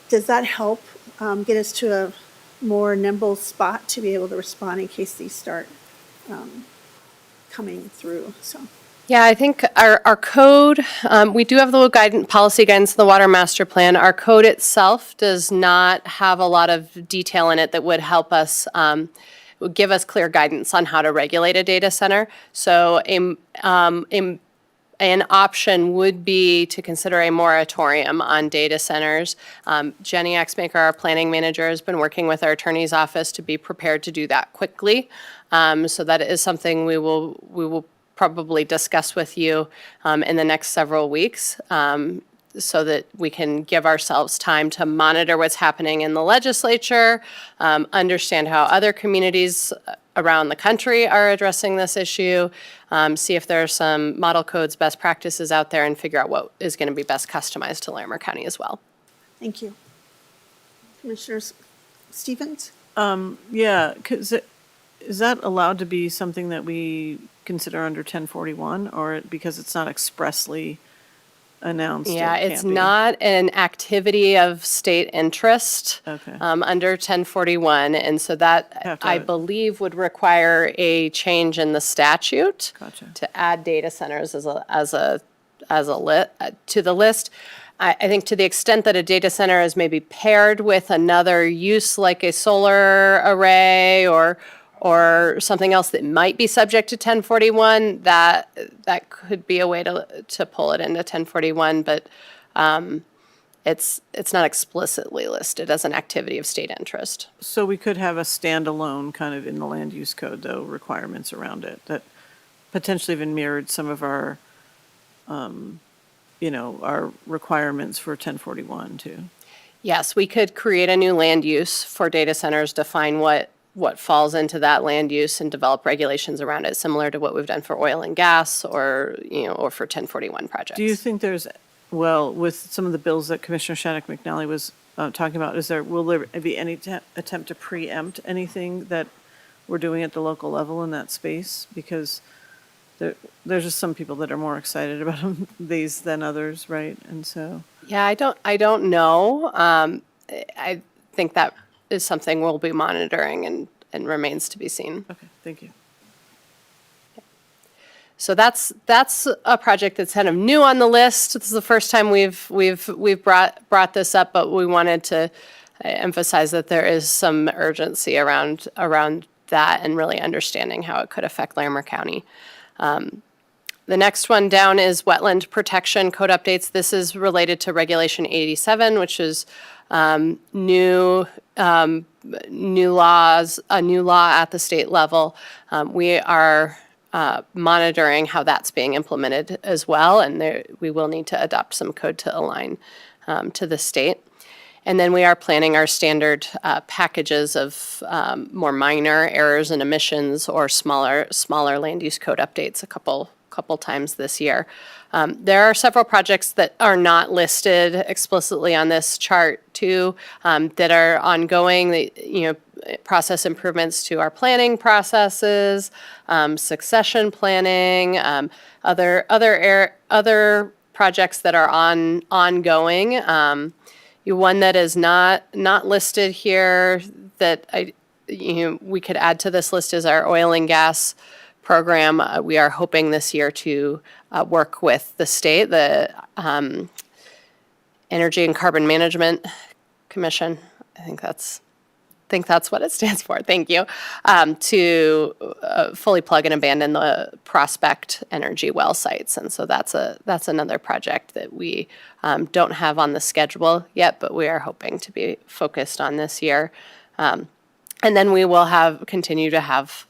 [SPEAKER 1] does that help get us to a more nimble spot to be able to respond in case these start coming through? So.
[SPEAKER 8] Yeah, I think our code, we do have the little guidance, policy guidance in the water master plan. Our code itself does not have a lot of detail in it that would help us, would give us clear guidance on how to regulate a data center. So an option would be to consider a moratorium on data centers. Jenny Axmaker, our planning manager, has been working with our attorney's office to be prepared to do that quickly. So that is something we will probably discuss with you in the next several weeks, so that we can give ourselves time to monitor what's happening in the legislature, understand how other communities around the country are addressing this issue, see if there are some model codes, best practices out there, and figure out what is going to be best customized to Larimer County as well.
[SPEAKER 1] Thank you. Commissioner Stevens?
[SPEAKER 6] Yeah, is that allowed to be something that we consider under 1041, or because it's not expressly announced?
[SPEAKER 8] Yeah,
[SPEAKER 6] it
[SPEAKER 8] it's
[SPEAKER 6] can't be?
[SPEAKER 8] not an activity of state interest
[SPEAKER 6] Okay.
[SPEAKER 8] under 1041, and so that,
[SPEAKER 6] Have to-
[SPEAKER 8] I believe, would require a change in the statute
[SPEAKER 6] Gotcha.
[SPEAKER 8] to add data centers to the list. I think to the extent that a data center is maybe paired with another use like a solar array or something else that might be subject to 1041, that could be a way to pull it into 1041, but it's not explicitly listed as an activity of state interest.
[SPEAKER 6] So we could have a standalone kind of in the land use code, though, requirements around it that potentially even mirrored some of our, our requirements for 1041 too.
[SPEAKER 8] Yes, we could create a new land use for data centers, define what falls into that land use and develop regulations around it, similar to what we've done for oil and gas or for 1041 projects.
[SPEAKER 6] Do you think with some of the bills that Commissioner Shattuck McNally was talking about, will there be any attempt to preempt anything that we're doing at the local level in that space? Because there's just some people that are more excited about these than others, right? And so.
[SPEAKER 8] Yeah, I don't know. I think that is something we'll be monitoring and remains to be seen.
[SPEAKER 6] Okay, thank you.
[SPEAKER 8] So that's a project that's kind of new on the list. This is the first time we've brought this up, but we wanted to emphasize that there is some urgency around that and really understanding how it could affect Larimer County. The next one down is wetland protection code updates. This is related to Regulation 87, which is new laws, a new law at the state level. We are monitoring how that's being implemented as well, and we will need to adopt some code to align to the state. And then we are planning our standard packages of more minor errors and omissions or smaller land use code updates a couple times this year. There are several projects that are not listed explicitly on this chart too, that are ongoing, process improvements to our planning processes, succession planning, other projects that are ongoing. One that is not listed here that we could add to this list is our oil and gas program. We are hoping this year to work with the state, the Energy and Carbon Management Commission. I think that's what it stands for. Thank you. To fully plug and abandon the Prospect Energy well sites, and so that's another project that we don't have on the schedule yet, but we are hoping to be focused on this year. And then we will continue to have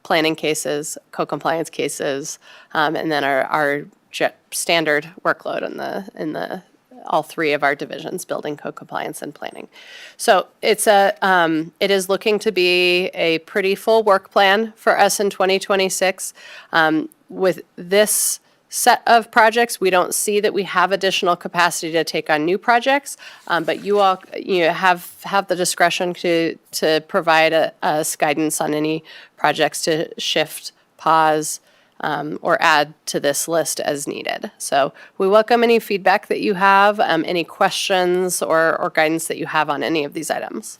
[SPEAKER 8] planning cases, co-compliance cases, and then our standard workload in the all three of our divisions, building, code compliance, and planning. So it is looking to be a pretty full work plan for us in 2026. With this set of projects, we don't see that we have additional capacity to take on new projects, but you all, have the discretion to provide us guidance on any projects to shift, pause, or add to this list as needed. So we welcome any feedback that you have, any questions or guidance that you have on any of these items.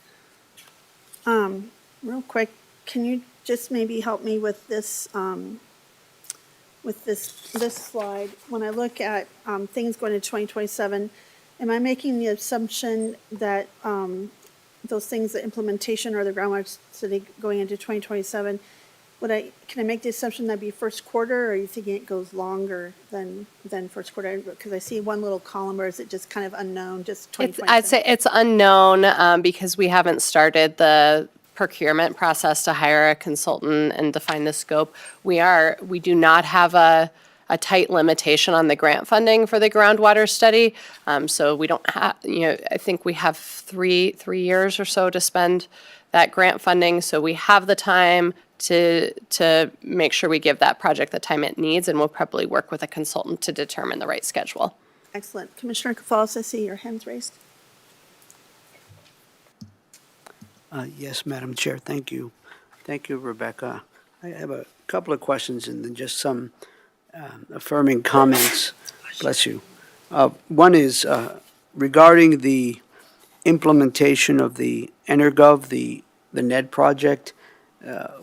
[SPEAKER 1] Real quick, can you just maybe help me with this, this slide? When I look at, things going to 2027, am I making the assumption that, those things, the implementation or the groundwater study going into 2027, can I make the assumption that'd be first quarter, or are you thinking it goes longer than first quarter? Because I see one little column, or is it just kind of unknown, just 2027?
[SPEAKER 8] I'd say it's unknown because we haven't started the procurement process to hire a consultant and define the scope. We do not have a tight limitation on the grant funding for the groundwater study. So we don't have, I think we have three years or so to spend that grant funding. So we have the time to make sure we give that project the time it needs, and we'll probably work with a consultant to determine the right schedule.
[SPEAKER 1] Excellent. Commissioner Cafalas, I see your hands raised.
[SPEAKER 4] Yes, Madam Chair, thank you. Thank you, Rebecca. I have a couple of questions and then just some affirming comments. Bless you. One is regarding the implementation of the EnerGov, the NED project.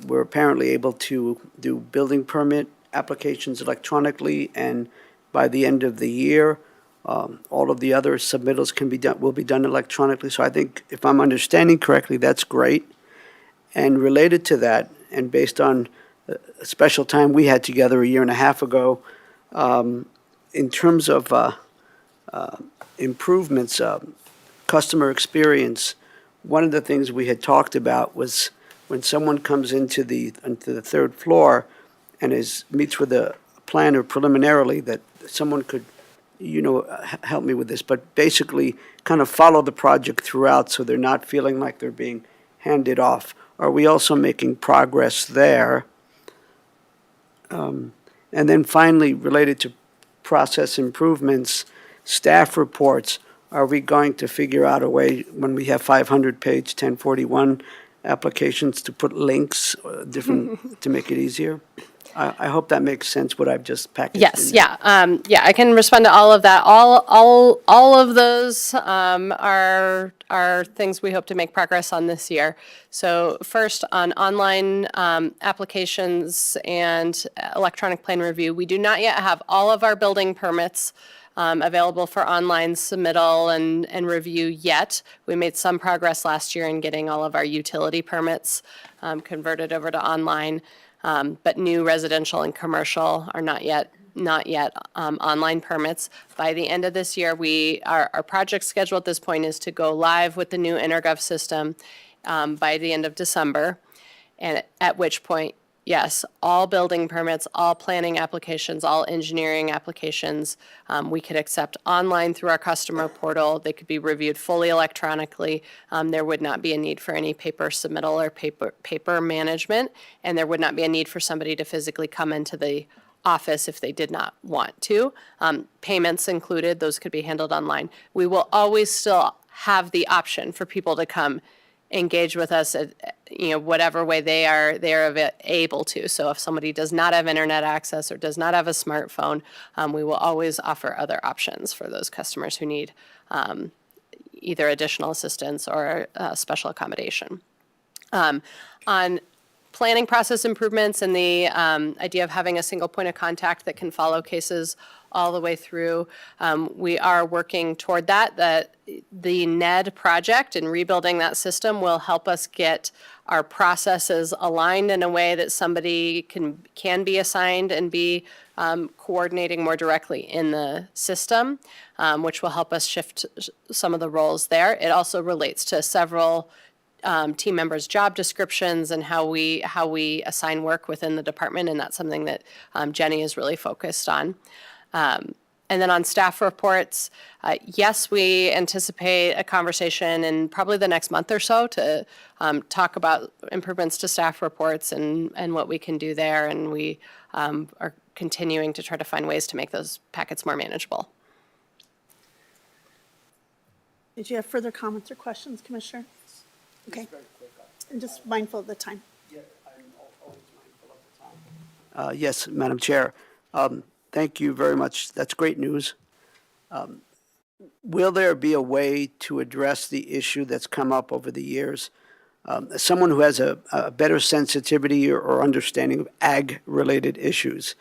[SPEAKER 4] We're apparently able to do building permit applications electronically, and by the end of the year, all of the other submittals will be done electronically. So I think, if I'm understanding correctly, that's great. And related to that, and based on a special time we had together a year and a half ago, in terms of improvements, customer experience, one of the things we had talked about was when someone comes into the third floor and meets with a planner preliminarily, that someone could, help me with this, but basically kind of follow the project throughout so they're not feeling like they're being handed off. Are we also making progress there? And then finally, related to process improvements, staff reports, are we going to figure out a way, when we have 500-page 1041 applications, to put links different to make it easier? I hope that makes sense, what I've just packaged in.
[SPEAKER 8] Yes, yeah, I can respond to all of that. All of those are things we hope to make progress on this year. So first, on online applications and electronic plan review, we do not yet have all of our building permits available for online submittal and review yet. We made some progress last year in getting all of our utility permits converted over to online. But new residential and commercial are not yet online permits. By the end of this year, our project schedule at this point is to go live with the new EnerGov system by the end of December, and at which point, yes, all building permits, all planning applications, all engineering applications, we could accept online through our customer portal. They could be reviewed fully electronically. There would not be a need for any paper submittal or paper management, and there would not be a need for somebody to physically come into the office if they did not want to. Payments included, those could be handled online. We will always still have the option for people to come engage with us at, whatever way they are able to. So if somebody does not have internet access or does not have a smartphone, we will always offer other options for those customers who need either additional assistance or special accommodation. On planning process improvements and the idea of having a single point of contact that can follow cases all the way through. We are working toward that the NED project and rebuilding that system will help us get our processes aligned in a way that somebody can be assigned and be coordinating more directly in the system, which will help us shift some of the roles there. It also relates to several team members' job descriptions and how we assign work within the department, and that's something that Jenny is really focused on. And then on staff reports, yes, we anticipate a conversation in probably the next month or so to talk about improvements to staff reports and what we can do there. And we are continuing to try to find ways to make those packets more manageable.
[SPEAKER 1] Did you have further comments or questions, Commissioner? Okay. And just mindful of the time.
[SPEAKER 4] Yes, Madam Chair. Thank you very much. That's great news. Will there be a way to address the issue that's come up over the years? As someone who has a better sensitivity or understanding of ag-related issues,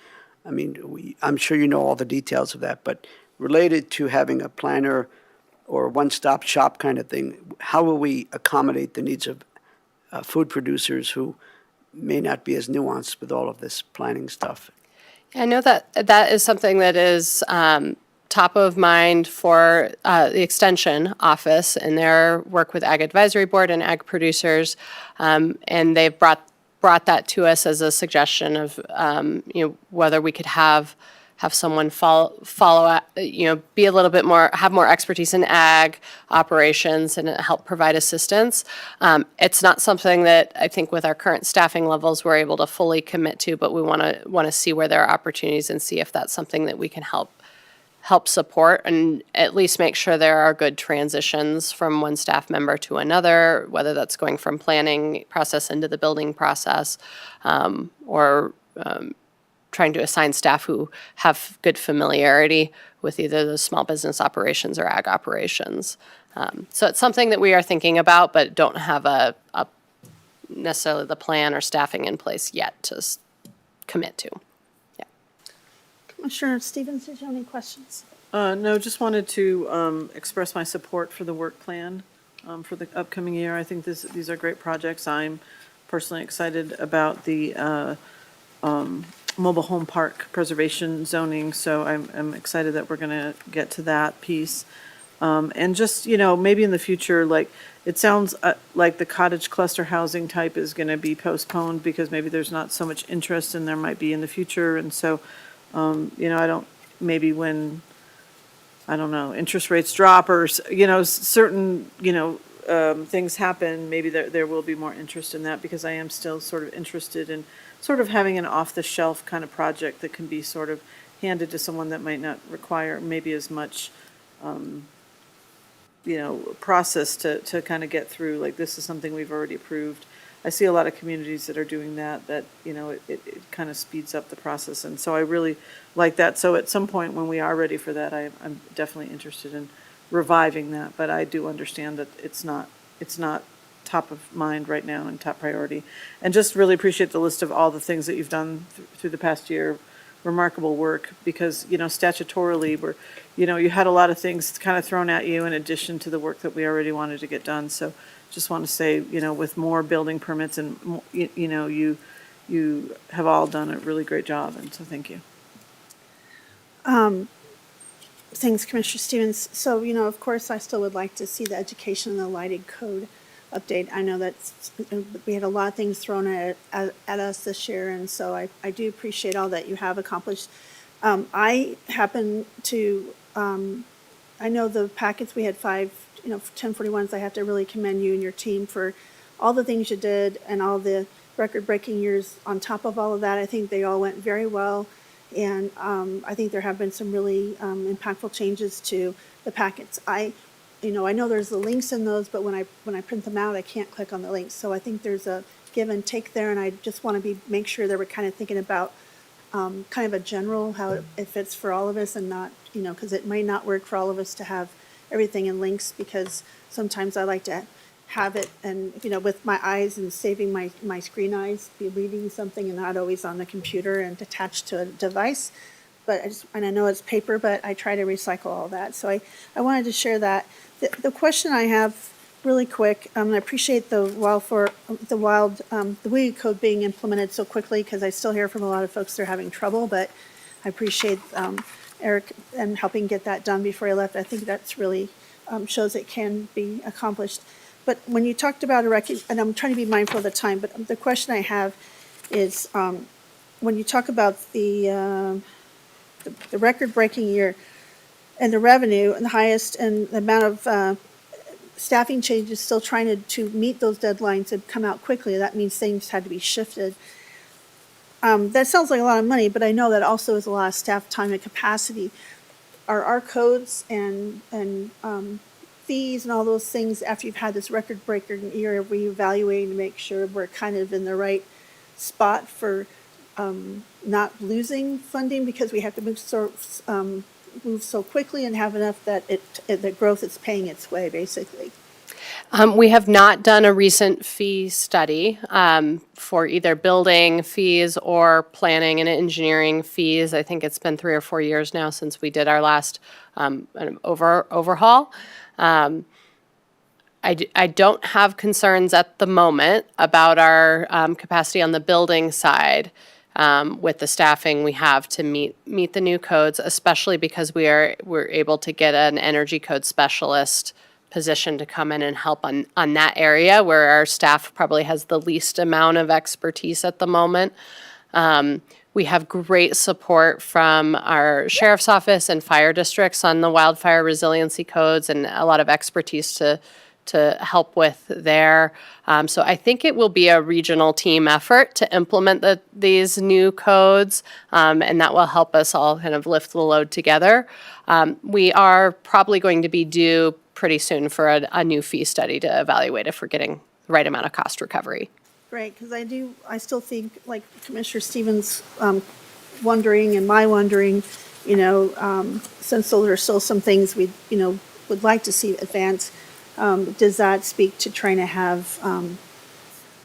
[SPEAKER 4] I mean, I'm sure you know all the details of that, but related to having a planner or one-stop shop kind of thing, how will we accommodate the needs of food producers who may not be as nuanced with all of this planning stuff?
[SPEAKER 8] I know that that is something that is top of mind for the Extension Office in their work with Ag Advisory Board and ag producers, and they've brought that to us as a suggestion of whether we could have someone follow be a little bit more, have more expertise in ag operations and help provide assistance. It's not something that I think with our current staffing levels we're able to fully commit to, but we want to see where there are opportunities and see if that's something that we can help support and at least make sure there are good transitions from one staff member to another, whether that's going from planning process into the building process, or trying to assign staff who have good familiarity with either the small business operations or ag operations. So it's something that we are thinking about, but don't have a necessarily the plan or staffing in place yet to commit to.
[SPEAKER 1] Commissioner Stevens, did you have any questions?
[SPEAKER 6] No, just wanted to express my support for the work plan for the upcoming year. I think these are great projects. I'm personally excited about the mobile home park preservation zoning, so I'm excited that we're going to get to that piece. And just, maybe in the future, like, it sounds like the cottage cluster housing type is going to be postponed because maybe there's not so much interest and there might be in the future. And so, maybe when, interest rates drop or, certain, things happen, maybe there will be more interest in that because I am still sort of interested in sort of having an off-the-shelf kind of project that can be sort of handed to someone that might not require maybe as much, process to kind of get through, like this is something we've already approved. I see a lot of communities that are doing that, it kind of speeds up the process. And so I really like that. So at some point when we are ready for that, I'm definitely interested in reviving that. But I do understand that it's not top of mind right now and top priority. And just really appreciate the list of all the things that you've done through the past year. Remarkable work because, statutorily you had a lot of things kind of thrown at you in addition to the work that we already wanted to get done. So just want to say, with more building permits and, you have all done a really great job. And so thank you.
[SPEAKER 1] Thanks, Commissioner Stevens. So, of course, I still would like to see the education and the lighting code update. I know that we had a lot of things thrown at us this year, and so I do appreciate all that you have accomplished. I happen to, I know the packets, we had 5, 1041s. I have to really commend you and your team for all the things you did and all the record-breaking years on top of all of that. I think they all went very well, and I think there have been some really impactful changes to the packets. I know there's the links in those, but when I print them out, I can't click on the links. So I think there's a give and take there, and I just want to make sure that we're kind of thinking about kind of a general, how it fits for all of us and not, because it might not work for all of us to have everything in links, because sometimes I like to have it and, with my eyes and saving my screen eyes, be reading something and not always on the computer and attached to a device. But and I know it's paper, but I try to recycle all that. So I wanted to share that. The question I have really quick, I appreciate the weed code being implemented so quickly, because I still hear from a lot of folks they're having trouble, but I appreciate Eric and helping get that done before he left. I think that's really shows it can be accomplished. But when you talked about and I'm trying to be mindful of the time, but the question I have is when you talk about the record-breaking year, and the revenue and the highest, and the amount of staffing changes, still trying to meet those deadlines and come out quickly. That means things had to be shifted. That sounds like a lot of money, but I know that also is a lot of staff time and capacity. Are our codes and fees and all those things, after you've had this record breaker year of reevaluating to make sure we're kind of in the right spot for not losing funding because we have to move so quickly and have enough that the growth is paying its way, basically?
[SPEAKER 8] We have not done a recent fee study for either building fees or planning and engineering fees. I think it's been 3 or 4 years now since we did our last overhaul. I don't have concerns at the moment about our capacity on the building side with the staffing we have to meet the new codes, especially because we're able to get an energy code specialist position to come in and help on that area where our staff probably has the least amount of expertise at the moment. We have great support from our sheriff's office and fire districts on the wildfire resiliency codes and a lot of expertise to help with there. So I think it will be a regional team effort to implement these new codes, and that will help us all kind of lift the load together. We are probably going to be due pretty soon for a new fee study to evaluate if we're getting the right amount of cost recovery.
[SPEAKER 1] Great, because I still think, like Commissioner Stevens wondering and my wondering, since those are still some things we, would like to see advance, does that speak to trying to have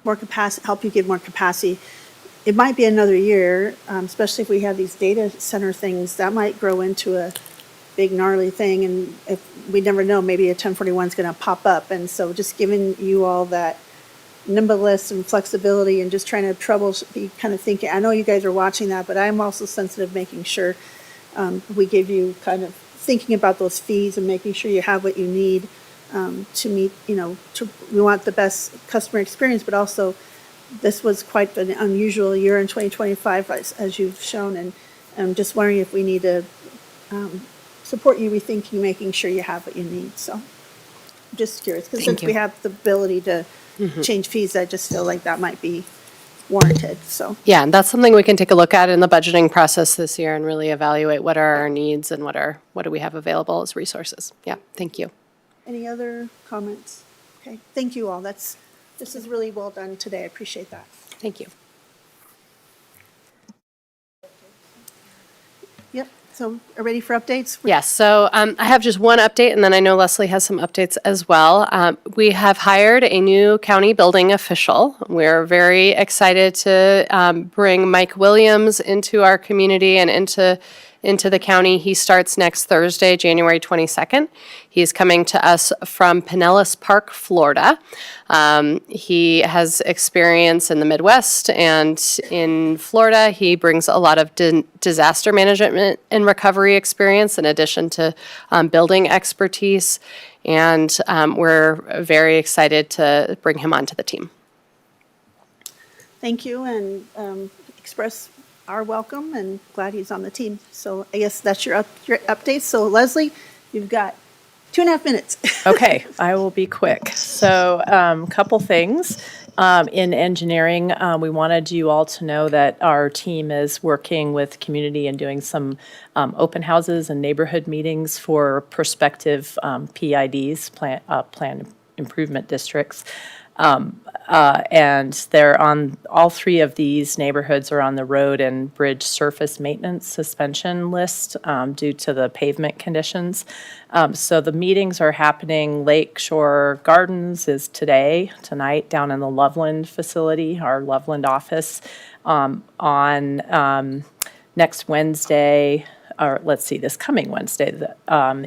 [SPEAKER 1] more capacity, help you give more capacity? It might be another year, especially if we have these data center things, that might grow into a big gnarly thing, and if we never know, maybe a 1041 is going to pop up. And so just giving you all that nimbleness and flexibility and just trying to be kind of thinking, I know you guys are watching that, but I'm also sensitive, making sure we give you kind of thinking about those fees and making sure you have what you need to meet, we want the best customer experience, but also this was quite an unusual year in 2025, as you've shown, and I'm just wondering if we need to support you rethinking, making sure you have what you need. So I'm just curious, because since we have the ability to change fees, I just feel like that might be warranted, so.
[SPEAKER 8] Yeah, and that's something we can take a look at in the budgeting process this year and really evaluate what are our needs and what do we have available as resources. Yeah, thank you.
[SPEAKER 1] Any other comments? Okay, thank you all. This is really well done today. I appreciate that.
[SPEAKER 8] Thank you.
[SPEAKER 1] Yep, so are ready for updates?
[SPEAKER 8] Yes, so I have just one update, and then I know Leslie has some updates as well. We have hired a new county building official. We're very excited to bring Mike Williams into our community and into the county. He starts next Thursday, January 22nd. He's coming to us from Pinellas Park, Florida. He has experience in the Midwest and in Florida. He brings a lot of disaster management and recovery experience in addition to building expertise. And we're very excited to bring him onto the team.
[SPEAKER 1] Thank you, and express our welcome, and glad he's on the team. So I guess that's your updates. So Leslie, you've got 2.5 minutes.
[SPEAKER 2] Okay, I will be quick. So, couple things. In engineering, we wanted you all to know that our team is working with community and doing some open houses and neighborhood meetings for prospective PIDs, plan improvement districts. And they're on, all 3 of these neighborhoods are on the road and bridge surface maintenance suspension list due to the pavement conditions. So the meetings are happening. Lakeshore Gardens is tonight, down in the Loveland facility, our Loveland office. On next Wednesday, or let's see, this coming Wednesday,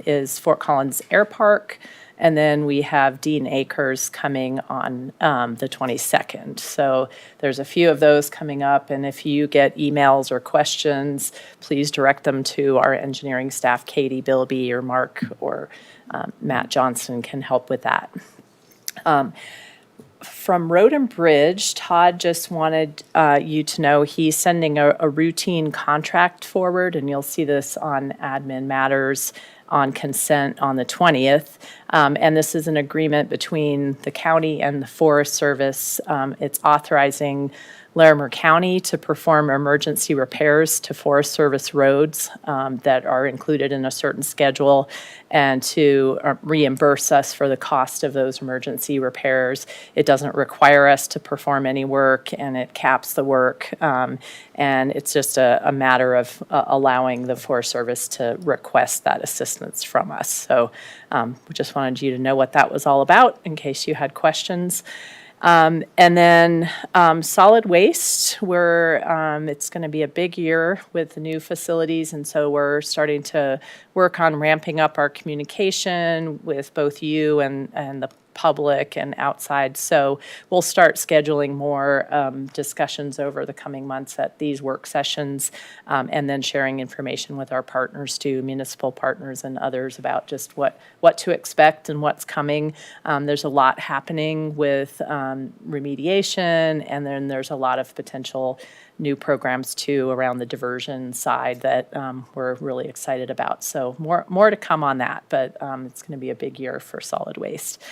[SPEAKER 2] is Fort Collins Air Park. And then we have Dean Acres coming on the 22nd. So there's a few of those coming up. And if you get emails or questions, please direct them to our engineering staff, Katie Bilby or Mark or Matt Johnson can help with that. From Road and Bridge, Todd just wanted you to know he's sending a routine contract forward, and you'll see this on admin matters on consent on the 20th. And this is an agreement between the county and the Forest Service. It's authorizing Larimer County to perform emergency repairs to Forest Service roads that are included in a certain schedule, and to reimburse us for the cost of those emergency repairs. It doesn't require us to perform any work, and it caps the work. And it's just a matter of allowing the Forest Service to request that assistance from us. So we just wanted you to know what that was all about in case you had questions. And then solid waste, it's going to be a big year with the new facilities, and so we're starting to work on ramping up our communication with both you and the public and outside. So we'll start scheduling more discussions over the coming months at these work sessions, and then sharing information with our partners too, municipal partners and others, about just what to expect and what's coming. There's a lot happening with remediation, and then there's a lot of potential new programs too around the diversion side that we're really excited about. So more to come on that, but it's going to be a big year for solid waste.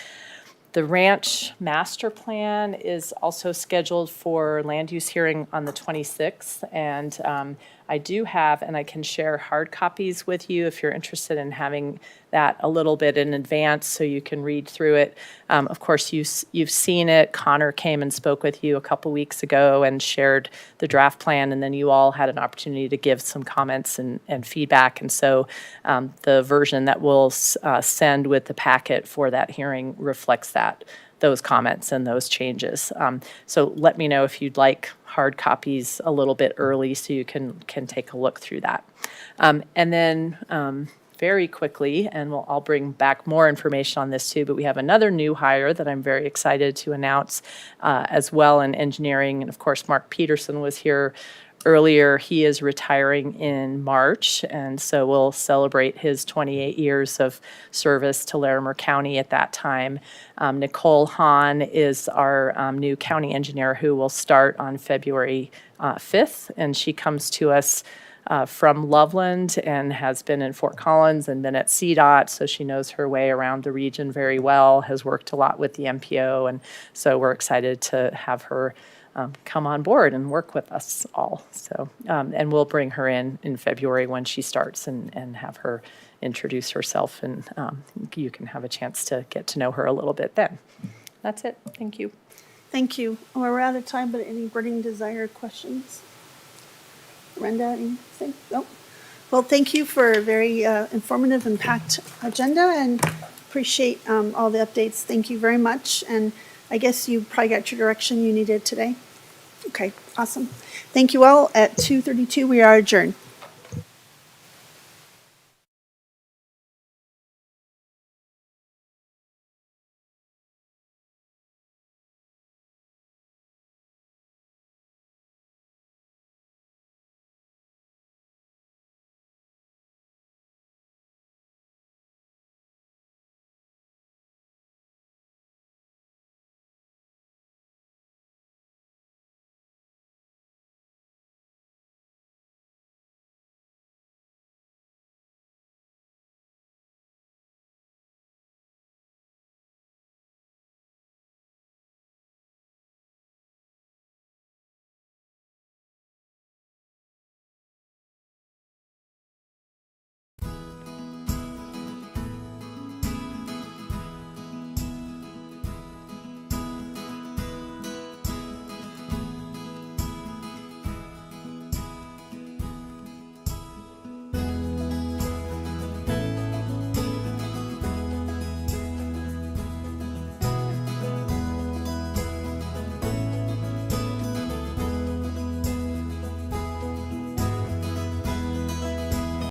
[SPEAKER 2] The ranch master plan is also scheduled for land use hearing on the 26th, and I do have, and I can share hard copies with you if you're interested in having that a little bit in advance so you can read through it. Of course, you've seen it. Connor came and spoke with you a couple weeks ago and shared the draft plan, and then you all had an opportunity to give some comments and feedback. And so the version that we'll send with the packet for that hearing reflects those comments and those changes. So let me know if you'd like hard copies a little bit early so you can take a look through that. And then very quickly, and I'll bring back more information on this too, but we have another new hire that I'm very excited to announce as well in engineering. And of course, Mark Peterson was here earlier. He is retiring in March, and so we'll celebrate his 28 years of service to Larimer County at that time. Nicole Hahn is our new county engineer who will start on February 5th, and she comes to us from Loveland and has been in Fort Collins and been at CDOT, so she knows her way around the region very well, has worked a lot with the MPO, and so we're excited to have her come on board and work with us all. So, and we'll bring her in February when she starts and have her introduce herself, and you can have a chance to get to know her a little bit then. That's it. Thank you.
[SPEAKER 1] Thank you. Well, we're out of time, but any burning desire questions? Brenda, anything? No? Well, thank you for a very informative and packed agenda, and appreciate all the updates. Thank you very much. And I guess you probably got your direction you needed today. Okay, awesome. Thank you all. At 2:32, we are adjourned.